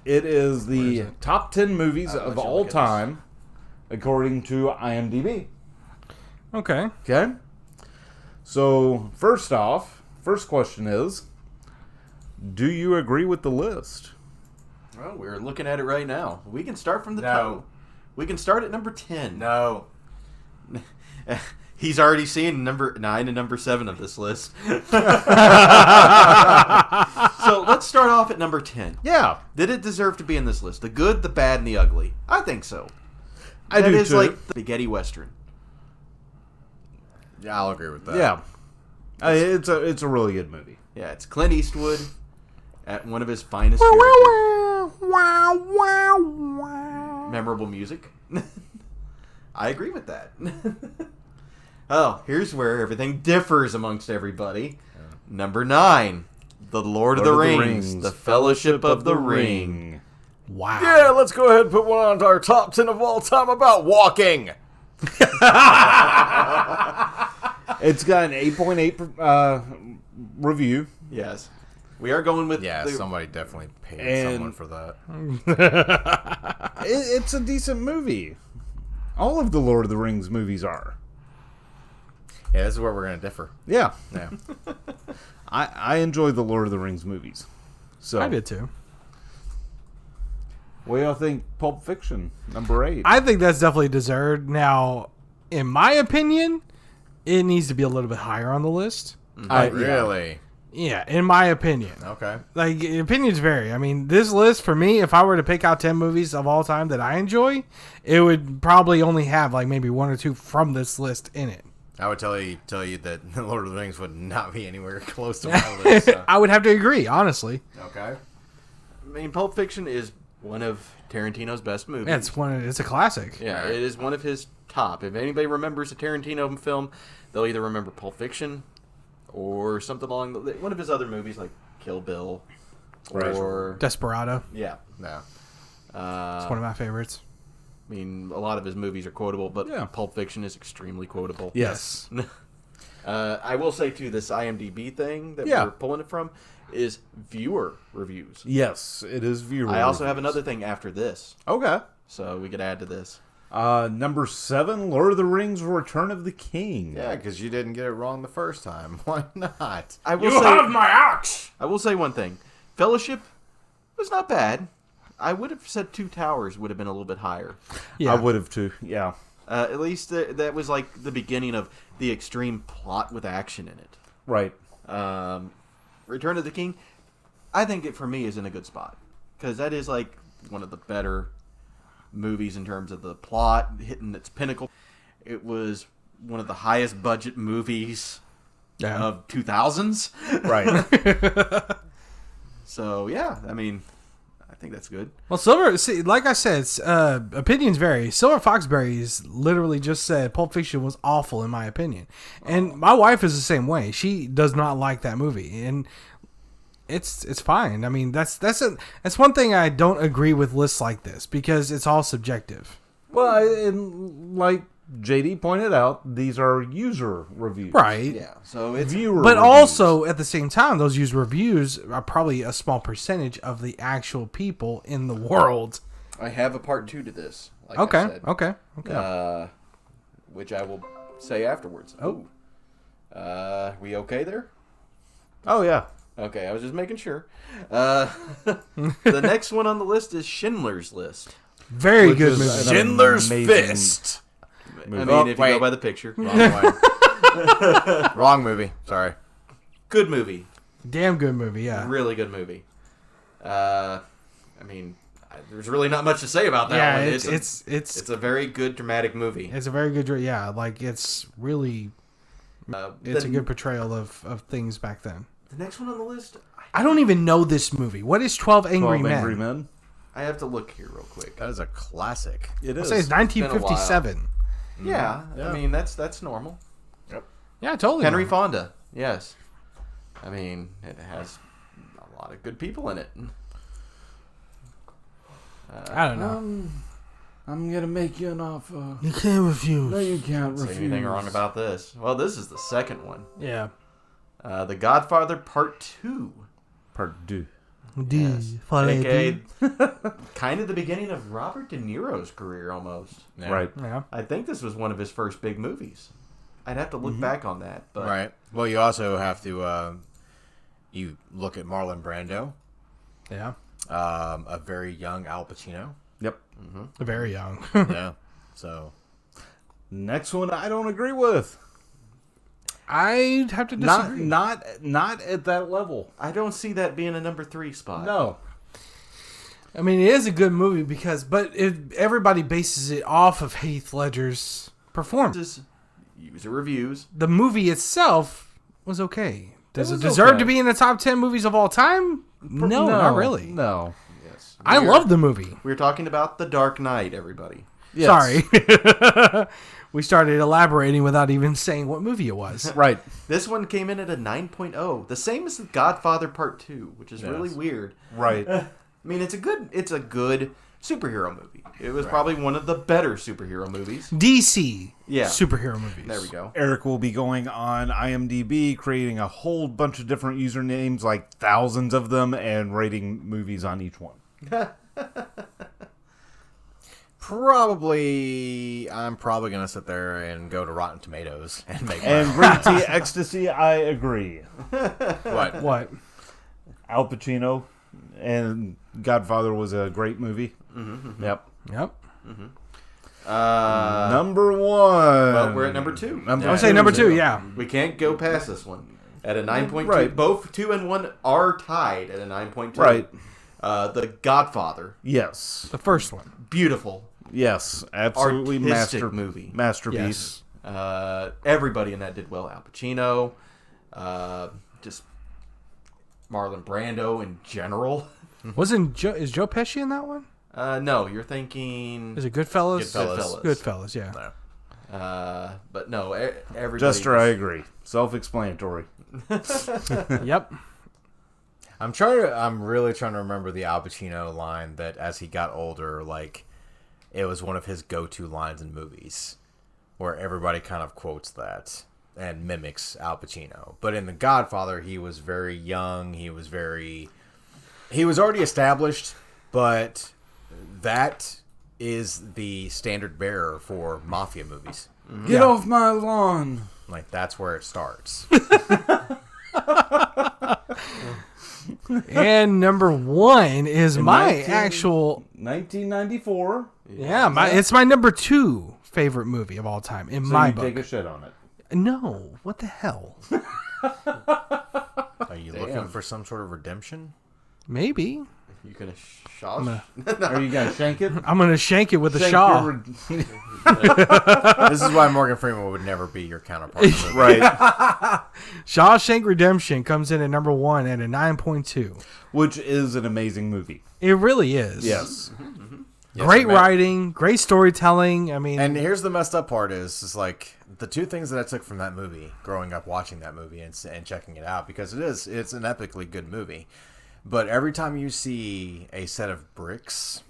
It is the top 10 movies I'll let of you all look at time, according to IMDb. Okay. Okay? So, first question is, do you agree with the list? Well, we're looking at it right now. We can start from the No. top. We can start at number 10. No. He's already seen number 9 and number 7 of this list. So let's start off at number 10. Yeah. Did it deserve to be in this list? The good, the bad, and the ugly? I think so. I That do is too. like the spaghetti western. Yeah, I'll agree with that. Yeah. It's a really good movie. Yeah, it's Clint Eastwood at one of his finest periods. Memorable music. I agree with that. Oh, here's where everything differs amongst everybody. Number 9, The Lord of the Rings, The Fellowship of the Ring. Wow. Yeah, let's go ahead and put one on our top 10 of all time about walking. It's got an 8.8 review. Yes. We are going with Yeah, the, somebody definitely paid And- someone for that. It's a decent movie. All of the Lord of the Rings movies are. Yeah, this is where we're going to differ. Yeah. Yeah. I enjoy the Lord of the Rings movies. So, I did too. what do y'all think Pulp Fiction, number 8? I think that's definitely deserved. Now, in my opinion, it needs to be a little bit higher on the list. Really? Yeah, in my opinion. Okay. Like, opinions vary. I mean, this list, for me, if I were to pick out 10 movies of all time that I enjoy, it would probably only have, like, maybe one or two from this list in it. I would tell you that The Lord of the Rings would not be anywhere close to my list. So. I would have to agree, honestly. Okay. I mean, Pulp Fiction is one of Tarantino's best movies. Yeah, it's a classic. Yeah, it is one of his top. If anybody remembers a Tarantino film, they'll either remember Pulp Fiction or something along one of his other movies like Kill Bill or Desperado. yeah. No. It's one of my favorites. I mean, a lot of his movies are quotable, but Yeah. Pulp Fiction is extremely quotable. Yes. I will say too, this IMDb thing that Yeah. we're pulling it from is viewer reviews. Yes, it is viewer. I also have reviews. another thing after this, Okay. so we could add to this. Number 7, Lord of the Rings: Return of the King. Yeah, because you didn't get it wrong the first time. Why not? I will say, my axe! I will say one thing. Fellowship was not bad. I would have said Two Towers would have been a little bit higher. Yeah. I would have too. Yeah. At least that was like the beginning of the extreme plot with action in it. Right. Return of the King, I think it for me is in a good spot because that is like one of the better movies in terms of the plot hitting its pinnacle. It was one of the highest budget movies of 2000s. Right. So yeah, I mean, I think that's good. Well, like I said, opinions vary. Silver Foxberry's literally just said Pulp Fiction was awful in my opinion, and my wife is the same way. She does not like that movie, and it's fine. I mean, that's one thing I don't agree with lists like this because it's all subjective. Well, and like JD pointed out, these are user reviews. Right. Yeah, so it's Viewer But reviews. also, at the same time, those user reviews are probably a small percentage of the actual people in the world. I have a part 2 to this. Like Okay. I said, Okay. which I will say afterwards. Oh, we okay there? Oh, yeah. Okay, I was just making sure. The next one on the list is Schindler's List. Very Which good is movie. an Schindler's amazing- Fist. I mean, Oh, if you wait. go by the picture. Wrong one. Wrong movie. Sorry. Good movie. Damn good movie, yeah. Really good movie. I mean, there's really not much to say about that Yeah, one. it's a very good dramatic movie. a very good, yeah, like it's really, it's a good portrayal of things back then. The next one on the list, I don't even know this movie. What is 12 Angry 12 Men? Angry Men. I have to look here real quick. That is a classic. It I'll is. say it's been a 1957. Yeah, Yeah. I mean that's normal. Yeah, totally. Henry normal. Fonda, yes. I mean, it has a lot of good people in it. I don't know. I'm going to make you an offer. You can't refuse. No, you can't Say refuse. anything wrong about this? Well, this is the second one. Yeah. The Godfather Part 2. Part 2. Yes. AKA kind of the beginning of Robert De Niro's career almost. Yeah. Right. Yeah. I think this was one of his first big movies. I'd have to look back on that. But Right. Well, you also have to you look at Marlon Brando, Yeah. a very young Al Pacino. Yep. Very young. Yeah. So Next one I don't agree with. I'd have to disagree. Not at that level. I don't see that being a number 3 spot. No. I mean, it is a good movie everybody bases it off of Heath Ledger's performance. This is user reviews. The movie itself was okay. Does it was deserve okay. to be in the top 10 movies of all time? No, not really. No. Yes. I love the movie. We're talking about The Dark Knight, everybody. Yes. Sorry. We started elaborating without even saying what movie it was. Right. This one came in at a 9.0, the same as The Godfather Part 2, which is really weird. Right. I mean, it's a good superhero movie. It was probably one of the better superhero movies. DC Yeah. superhero movies. There we go. Eric will be going on IMDb, creating a whole bunch of different usernames, like thousands of them, and rating movies on each one. I'm probably gonna sit there and go to Rotten Tomatoes and make And Green Tea Ecstasy, I agree. what? What? Al Pacino and Godfather was a great movie. Mm-hmm. Yep. Yep. Number one. Well, we're at number 2. I would say number 2, yeah. We can't go past this one. At a 9.2. Right. Both 2 and 1 are tied at a 9.2. Right. The Godfather. Yes. The first one. Beautiful. Yes. Absolutely Artistic movie. Masterpiece. Everybody in that did well. Al Pacino. Just Marlon Brando in general. Is Joe Pesci in that one? No, you're thinking... Is it Goodfellas? Goodfellas. Goodfellas, yeah. But no, everybody... Jester, I agree. Self-explanatory. Yep. I'm really trying to remember the Al Pacino line that as he got older, like, it was one of his go-to lines in movies, where everybody kind of quotes that and mimics Al Pacino. But in The Godfather, he was very young. He was already established, but that is the standard bearer for mafia movies. Get off my lawn. Like, that's where it starts. And number 1 is my actual... 1994. It's my number 2 favorite movie of all time in my book. Take a shit on it. No, what the hell? Are you looking for some sort of redemption? Maybe. You gonna Shaw? Are you gonna shank it? I'm gonna shank it with a Shank Shaw. your This is why Morgan Freeman would never be your counterpart. right. Shawshank Redemption comes in at number 1 at a 9.2. Which is an amazing movie. It really is. Yes. Great writing, great storytelling. I mean, And here's the messed up part is like the 2 things that I took from that movie, growing up watching that movie and checking it out, because it's an epically good movie. But every time you see a set of bricks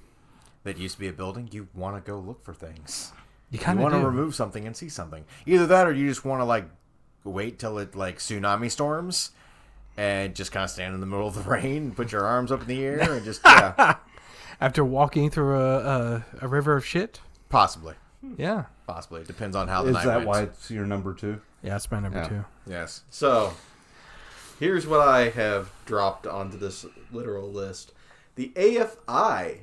that used to be a building, you want to go look for things. you kind of want to do. remove something and see something. Either that, or you just want to like wait till it like tsunami storms and just kind of stand in the middle of the rain, put your arms up in the air, and just After walking through a river of shit. possibly. Yeah. It depends on how the Is night that went. why it's your number 2? Yeah, it's my number 2. Yes. So, here's what I have dropped onto this literal list. The AFI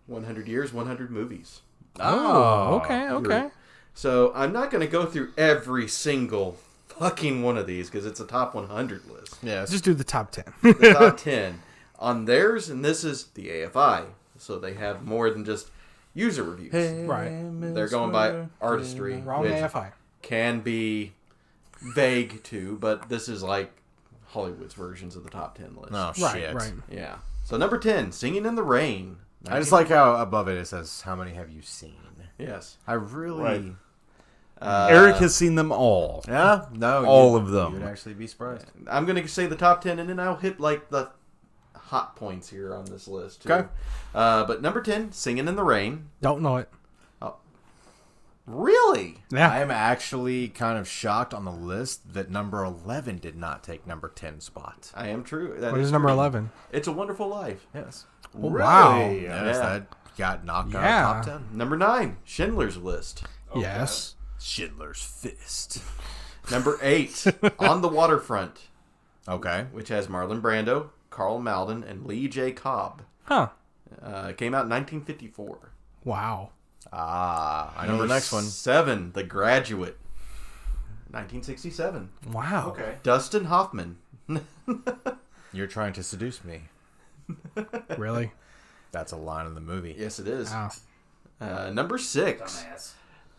100 Years, 100 Movies. Oh, okay. So, I'm not going to go through every single fucking one of these because it's a top 100 list. Yes. Just do the top 10. The top 10 on theirs, and this is the AFI. So, they have more than just user reviews. Right. They're going by artistry, Wrong which AFI. can be vague too, but this is like Hollywood's versions of the top 10 list. Oh, Right, shit. right. Yeah. So number 10, Singing in the Rain. I just like how above it says, how many have you seen? Yes. I really... Right. Uh, Eric has seen them all. Yeah? No. All of them. You'd actually be surprised. I'm going to say the top 10, and then I'll hit like the hot points here on this list too. Okay. But number 10, Singing in the Rain. Don't know it. Really? Yeah. I am actually kind of shocked on the list that number 11 did not take number 10 spot. I am true. That What is number true. 11? It's a Wonderful Life. Yes. Oh, wow. Really? Yes, Yeah. that got knocked out Yeah. of top 10. Number 9, Schindler's List. Yes. Schindler's Fist. Number 8, On the Waterfront, Okay. which has Marlon Brando, Carl Malden, and Lee J. Cobb. Huh. Came out in 1954. Wow. I know the next one. 7, The Graduate. 1967. Wow. Okay. Dustin Hoffman. You're trying to seduce me. Really? That's a line in the movie. Yes, it is. Wow. Number 6.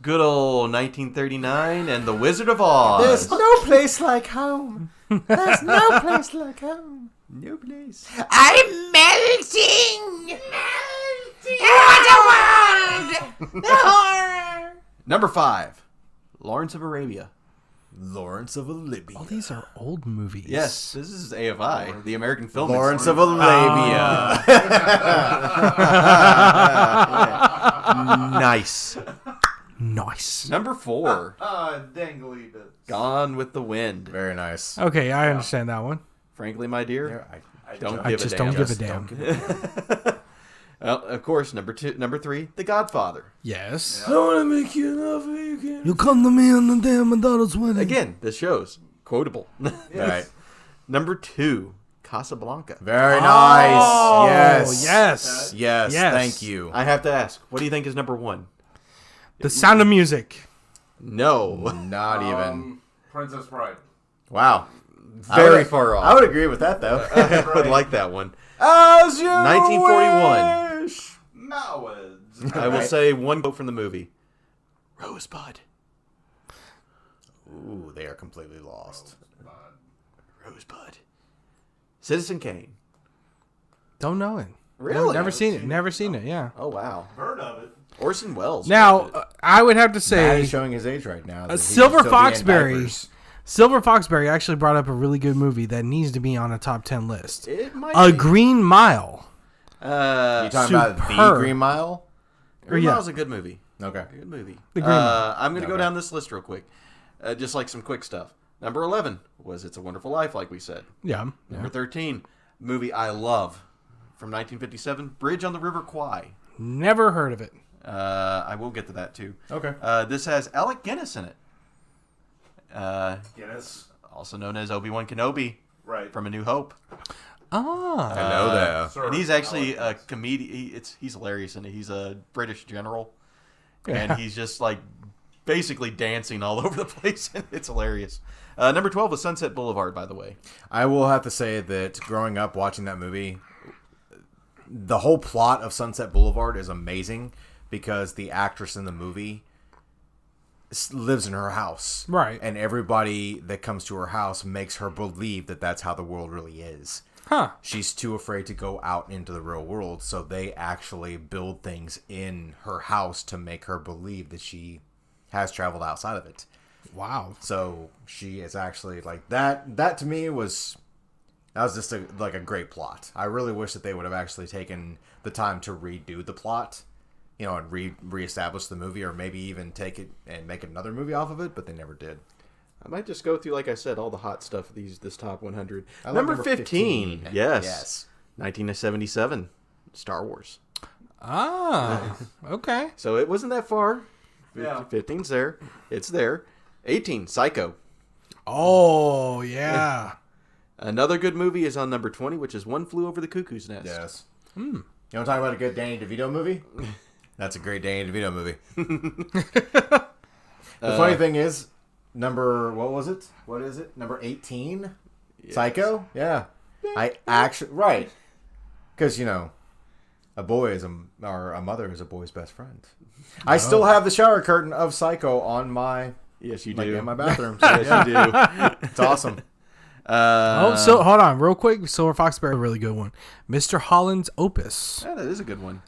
Good old 1939 and The Wizard of Oz. There's no place like home. There's no place like home. No place. I'm melting! What a world! The horror! Number 5. Lawrence of Arabia. Lawrence of Arabia. All these are old movies. Yes, this is AFI, the American Film Lawrence Institute. of Arabia. Nice. Nice. Number 4. Dangly bits. Gone with the Wind. Very nice. Okay, I understand that one. Frankly, my dear, I don't I give just a damn. don't give a damn. Well, of course, number 3, The Godfather. Yes. I want to make you an offer you can. You come to me on the damn McDonald's wedding. Again, this show's quotable. Right. Number 2, Casablanca. Very nice. Oh, Yes. yes. Yes. Yes. Thank you. I have to ask, what do you think is number 1? The Sound of Music. No. Not even. Princess Bride. Wow. Very far off. I would agree with that, though. I would like that one. As you 1941. wish. Mowads. I will say one quote from the movie. Rosebud. Ooh, they are completely lost. Rosebud. Citizen Kane. Don't know it. Really? Never seen it. Never seen it. Yeah. Oh, wow. Heard of it. Orson Welles. Now, I would have to Matt say, is showing his age right now. Silver Foxberry. Silver Foxberry actually brought up a really good movie that needs to be on a top 10 list. It might A be. Green Mile. You talking about The Superb. Green Mile? Green yeah. Mile's a good movie. Okay. Good movie. The Green Mile. I'm going to go down this list real quick. Just like some quick stuff. Number 11 was It's a Wonderful Life, like we said. Yeah. Number 13, movie I love from 1957, Bridge on the River Kwai. Never heard of it. I will get to that too. Okay. This has Alec Guinness in it. Guinness. Also known as Obi-Wan Kenobi Right. from A New Hope. Ah. I know that. Sir, And he's actually I a like this. comedian. He's hilarious in it. He's a British general. Yeah. And he's just like basically dancing all over the place. It's hilarious. Number 12 was Sunset Boulevard, by the way. I will have to say that growing up watching that movie, the whole plot of Sunset Boulevard is amazing because the actress in the movie lives in her house. Right. And everybody that comes to her house makes her believe that that's how the world really is. Huh. She's too afraid to go out into the real world, so they actually build things in her house to make her believe that she has traveled outside of it. Wow. So she is actually like that. That to me was just a great plot. I really wish that they would have actually taken the time to redo the plot, and reestablish the movie, or maybe even take it and make another movie off of it. But they never did. I might just go through, like I said, all the hot stuff of this top 100. I love Number 15. Yes. Yes. 1977. Star Wars. Ah. Okay. So it wasn't that far. Yeah. 15's there. It's there. 18. Psycho. Oh, yeah. Another good movie is on number 20, which is One Flew Over the Cuckoo's Nest. Yes. You want to talk about a good Danny DeVito movie? That's a great Danny DeVito movie. The funny thing is, what was it? What is it? Number 18? Yes. Psycho? Yeah. I actually, right. Because, a boy is or a mother is a boy's best friend. I still have the shower curtain of Psycho on my, Yes, you like, do. in my bathroom. Yes, you do. It's awesome. So hold on, real quick. Silver Foxberry, a really good one. Mr. Holland's Opus. Yeah, that is a good one.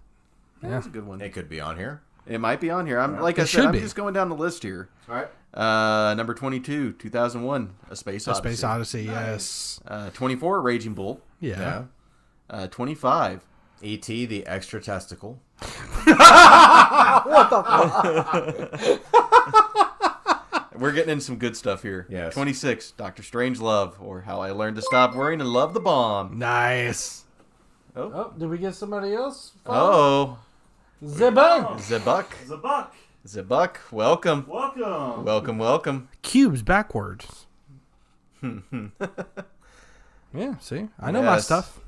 That's a good one. It could be on here. It might be on here. I It said, should I'm be. just going down the list here. All right. Number 22, 2001, A Space A Odyssey. Space Odyssey, yes. 24, Raging Bull. Yeah. 25. E.T. the extra testicle. We're getting in some good stuff here. Yes. 26, Doctor Strangelove, or How I Learned to Stop Worrying and Love the Bomb. Nice. Oh. Did we get somebody else? Oh. Zebug. Zabuck. Zabuck. Zabuck, welcome. Welcome. Welcome, welcome. Cubes backwards. Yeah, see? I know my Yes. stuff.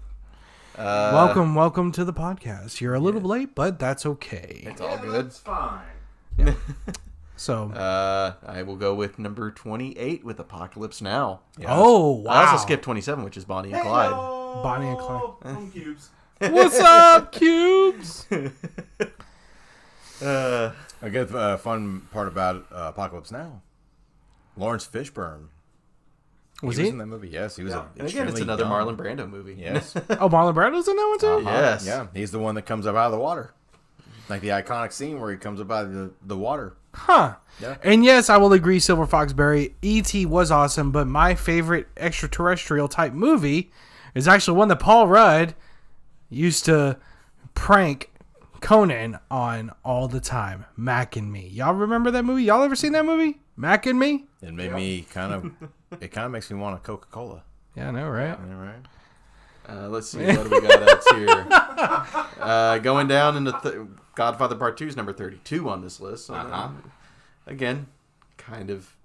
Welcome to the podcast. You're a little late, but that's okay. It's all good. It's fine. So, I will go with number 28 with Apocalypse Now. oh, wow. I also skipped 27, which is Bonnie and Clyde. Bonnie and Clyde. From Cubes. What's up, Cubes? A good fun part about Apocalypse Now. Lawrence Fishburne. Was He was he? in that movie. Yes, he was. Yeah. And again, it's another young. Marlon Brando movie. Yes. Oh, Marlon Brando's in that one, too? Yes. Yeah, he's the one that comes up out of the water. Like the iconic scene where he comes up out of the water. Huh. Yeah. And yes, I will agree, Silver Foxberry. E.T. was awesome, but my favorite extraterrestrial type movie is actually one that Paul Rudd used to prank Conan on all the time. Mac and Me. Y'all remember that movie? Y'all ever seen that movie? Mac and Me? It made me it kind of makes me want a Coca-Cola. Yeah, I know, right? All right. Let's see, what do we got else here? Going down into Godfather Part 2 is number 32 on this list. So again, kind of,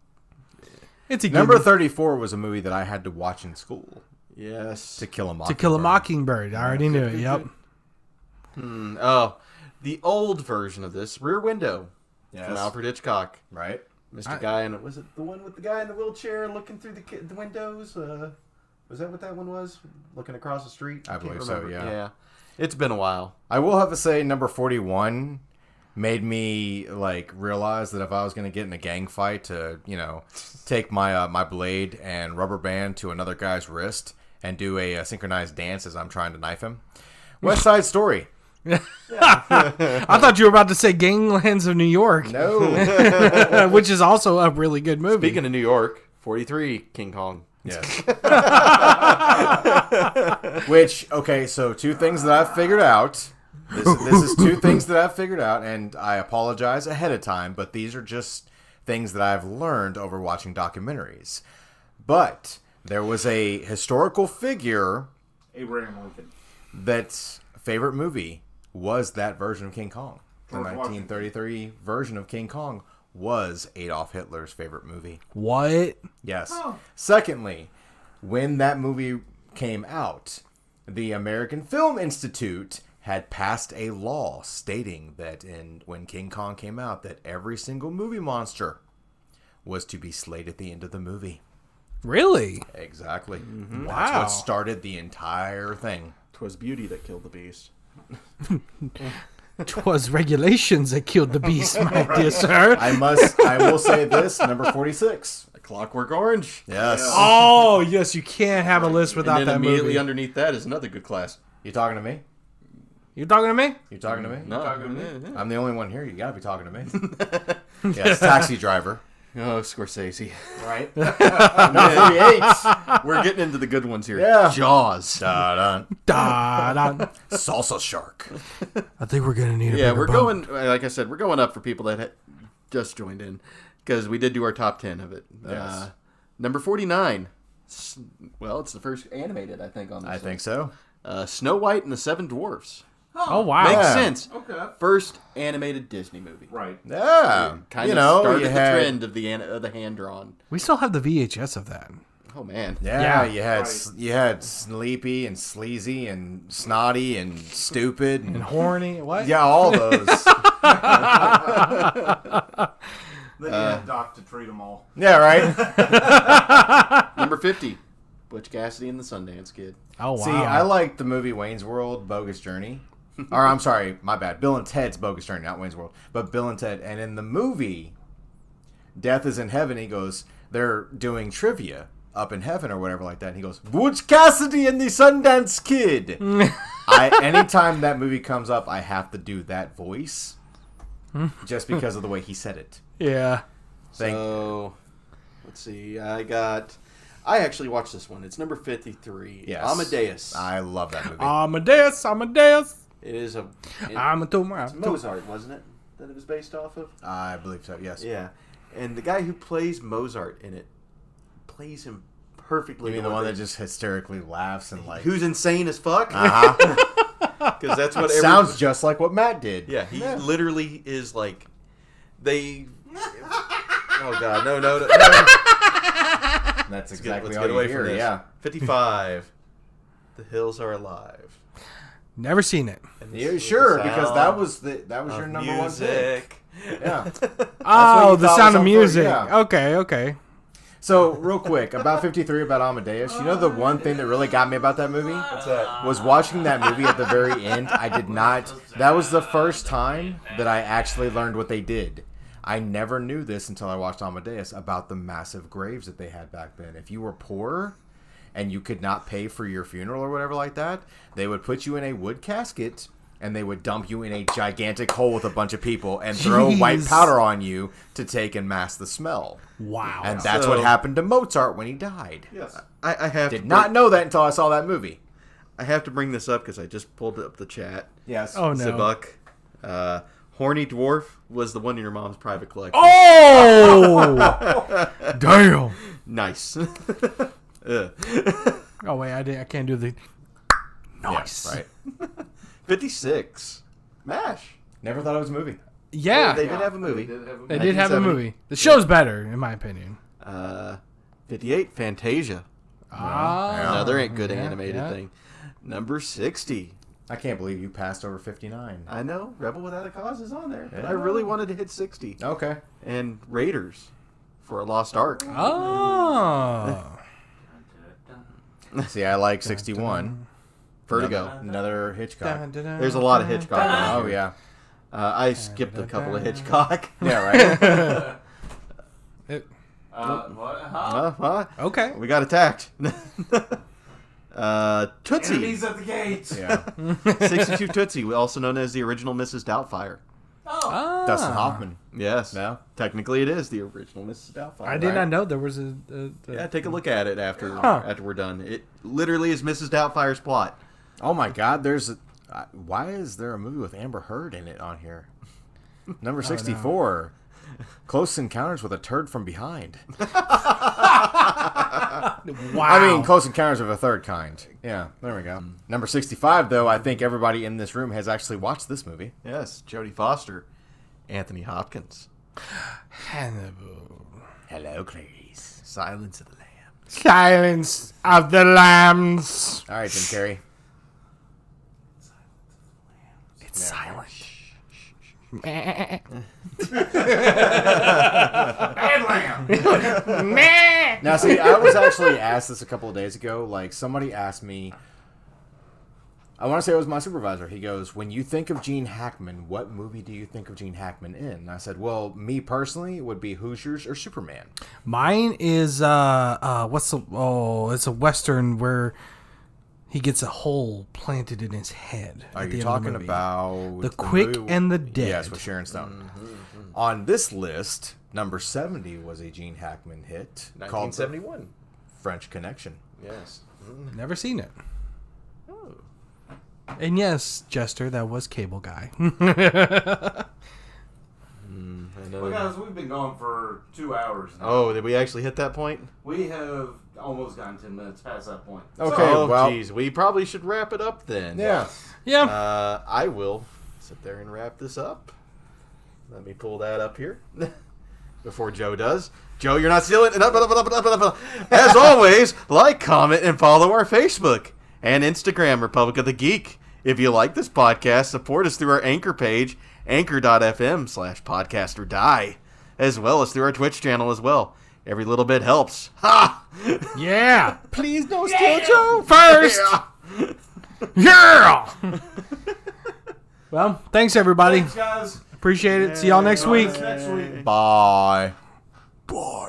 It's a good Number 34 was a movie that I had to watch in school. yes. To Kill a To Mockingbird. Kill a Mockingbird. I already knew it. Yep. Oh, the old version of this, Rear Window. Yes. from Alfred Hitchcock. Right? Mr. Guy, and was it the one with the guy in the wheelchair looking through the windows? Was that what that one was? Looking across the street? I believe so, yeah. Yeah. It's been a while. I will have to say, number 41 made me realize that if I was going to get in a gang fight, to take my my blade and rubber band to another guy's wrist and do a synchronized dance as I'm trying to knife him. West Side Story. I thought you were about to say Ganglands of New York. No. Which is also a really good movie. Speaking of New York, 43, King Kong. Yes. Which, okay, so two things that I've figured out. This is two things that I've figured out, and I apologize ahead of time, but these are just things that I've learned over watching documentaries. But there was a historical figure Abraham Lincoln. that's favorite movie was that version of King Kong. The George 1933 version of King Kong was Adolf Hitler's favorite movie. What? Yes. Secondly, when that movie came out, the American Film Institute had passed a law stating that when King Kong came out, that every single movie monster was to be slayed at the end of the movie. Really? Exactly. Wow. That's what started the entire thing. 'Twas beauty that killed the beast. 'Twas regulations that killed the beast, my dear sir. I will say this, number 46. A Clockwork Orange. Yes. Oh, yes, you can't have a list without And then that immediately movie. underneath that is another good class. You talking to me? You talking to me? You talking to me? No. I'm the only one here. You gotta be talking to me. Yes, Taxi Driver. Oh, Scorsese. Right? Number 48. We're getting into the good ones here. Yeah. Jaws. Da-dun. Da-da. Salsa Shark. I think we're gonna need a Yeah, bigger we're bump. going, like I said, we're going up for people that just joined in. Because we did do our top 10 of it. Yes. Number 49. Well, it's the first animated, I think, on this I one. think so. Snow White and the Seven Dwarfs. Oh, wow. Makes Yeah. sense. Okay. First animated Disney movie. Right. Yeah. Kind you of know, started you the had, trend of the hand-drawn. We still have the VHS of that. Oh, man. Yeah, Yeah. you had Sleepy and Sleazy and Snotty and Stupid and Horny. What? yeah, all those. Then you had Doc to treat them all. Yeah, right. Number 50. Butch Cassidy and the Sundance Kid. Oh, wow. See, I like the movie Wayne's World, Bogus Journey. Or I'm sorry, my bad. Bill and Ted's Bogus Journey, not Wayne's World, but Bill and Ted. And in the movie, Death is in Heaven, he goes, they're doing trivia up in heaven or whatever like that. And he goes, Butch Cassidy and the Sundance Kid. Anytime that movie comes up, I have to do that voice just because of the way he said it. Yeah. So, let's see. I actually watched this one. It's number 53. Yes. Amadeus. I love that movie. Amadeus. It is a... I'm a tumor. It's Mozart, wasn't it? That it was based off of? I believe so, yes. Yeah. And the guy who plays Mozart in it plays him perfectly. You mean the one that just hysterically laughs and like... Who's insane as fuck? Uh-huh. Because that's what Sounds just like what Matt did. Yeah, he literally is like... They... Oh, God. No. That's Let's exactly get all you away hear, from this. yeah. 55. The Hills Are Alive. Never seen it. And Yeah, this sure, is the because sound that was your of number one pick. music. Yeah. Oh, you the thought Sound was of on Music. first, yeah. Okay. So, real quick, about 53, about Amadeus, you know the one thing that really got me about that movie? What's that? Was watching that movie at the very end. I did not... That was the first time that I actually learned what they did. I never knew this until I watched Amadeus about the massive graves that they had back then. If you were poor and you could not pay for your funeral or whatever like that, they would put you in a wood casket and they would dump you in a gigantic hole with a bunch of people and throw white Jeez. powder on you to take and mask the smell. Wow. And that's So- what happened to Mozart when he died. Yes. I have Did to not know that until I saw that movie. I have to bring this up because I just pulled up the chat. Yes. Oh, no. Zibuck. Horny Dwarf was the one in your mom's private collection. Oh! Damn. Nice. Oh, wait, I can't do the... Nice. Right. 56. MASH. Never thought it was a movie. Yeah. They did have a movie. They did have a 1970. movie. The show's better, in my opinion. 58. Fantasia. Ah. Another good yeah, animated yeah. thing. Number 60. I can't believe you passed over 59. I know Rebel Without a Cause is on there, but Yeah. I really wanted to hit 60. Okay. And Raiders for a Lost Ark. Oh. See, I like 61. Vertigo. Another Hitchcock. There's a lot of Hitchcock on Oh, here. yeah. I skipped a couple of Hitchcock. Yeah, right? Okay. We got attacked. Tootsie. Enemies at the gates. Yeah. 62 Tootsie, also known as the original Mrs. Doubtfire. Ah. Dustin Hoffman. Yes. No? Technically, it is the original Mrs. Doubtfire. I did not know there was a Yeah, take a look at it after Huh. after we're done. It literally is Mrs. Doubtfire's plot. Oh, my God. There's a... why is there a movie with Amber Heard in it on here? Number 64. Close Encounters with a Turd from Behind. wow. I mean, Close Encounters of a Third Kind. Yeah, there we go. Number 65, though, I think everybody in this room has actually watched this movie. Yes, Jodie Foster, Anthony Hopkins, Hannibal. Hello, Clarice. Silence of the Lambs. Silence of the Lambs. All right, Jim Carrey. It's silent. Now, see, I was actually asked this a couple of days ago. Like, somebody asked me, I want to say it was my supervisor. He goes, when you think of Gene Hackman, what movie do you think of Gene Hackman in? And I said, well, me personally, it would be Hoosiers or Superman. Mine is it's a Western where he gets a hole planted in his head. Are at the you end of talking movie. about The Quick movie- and the Dead? Yes, with Sharon Stone. On this list, number 70 was a Gene Hackman hit called 1971. French Connection. Yes. Never seen it. Oh. And yes, Jester, that was Cable Guy. Well, guys, we've been going for 2 hours now. Oh, did we actually hit that point? We have almost gotten 10 minutes past that point. Okay, Oh, well, jeez. We probably should wrap it up then. yeah. Yeah. I will sit there and wrap this up. Let me pull that up here before Joe does. Joe, you're not stealing. As always, like, comment, and follow our Facebook and Instagram, Republic of the Geek. If you like this podcast, support us through our Anchor page, anchor.fm/podcastordie, as well as through our Twitch channel as well. Every little bit helps. Ha! Yeah. Please don't steal Joe First. Yeah. Well, thanks everybody. Thanks, guys. Appreciate it. See y'all next week. Next week. Bye. Boy.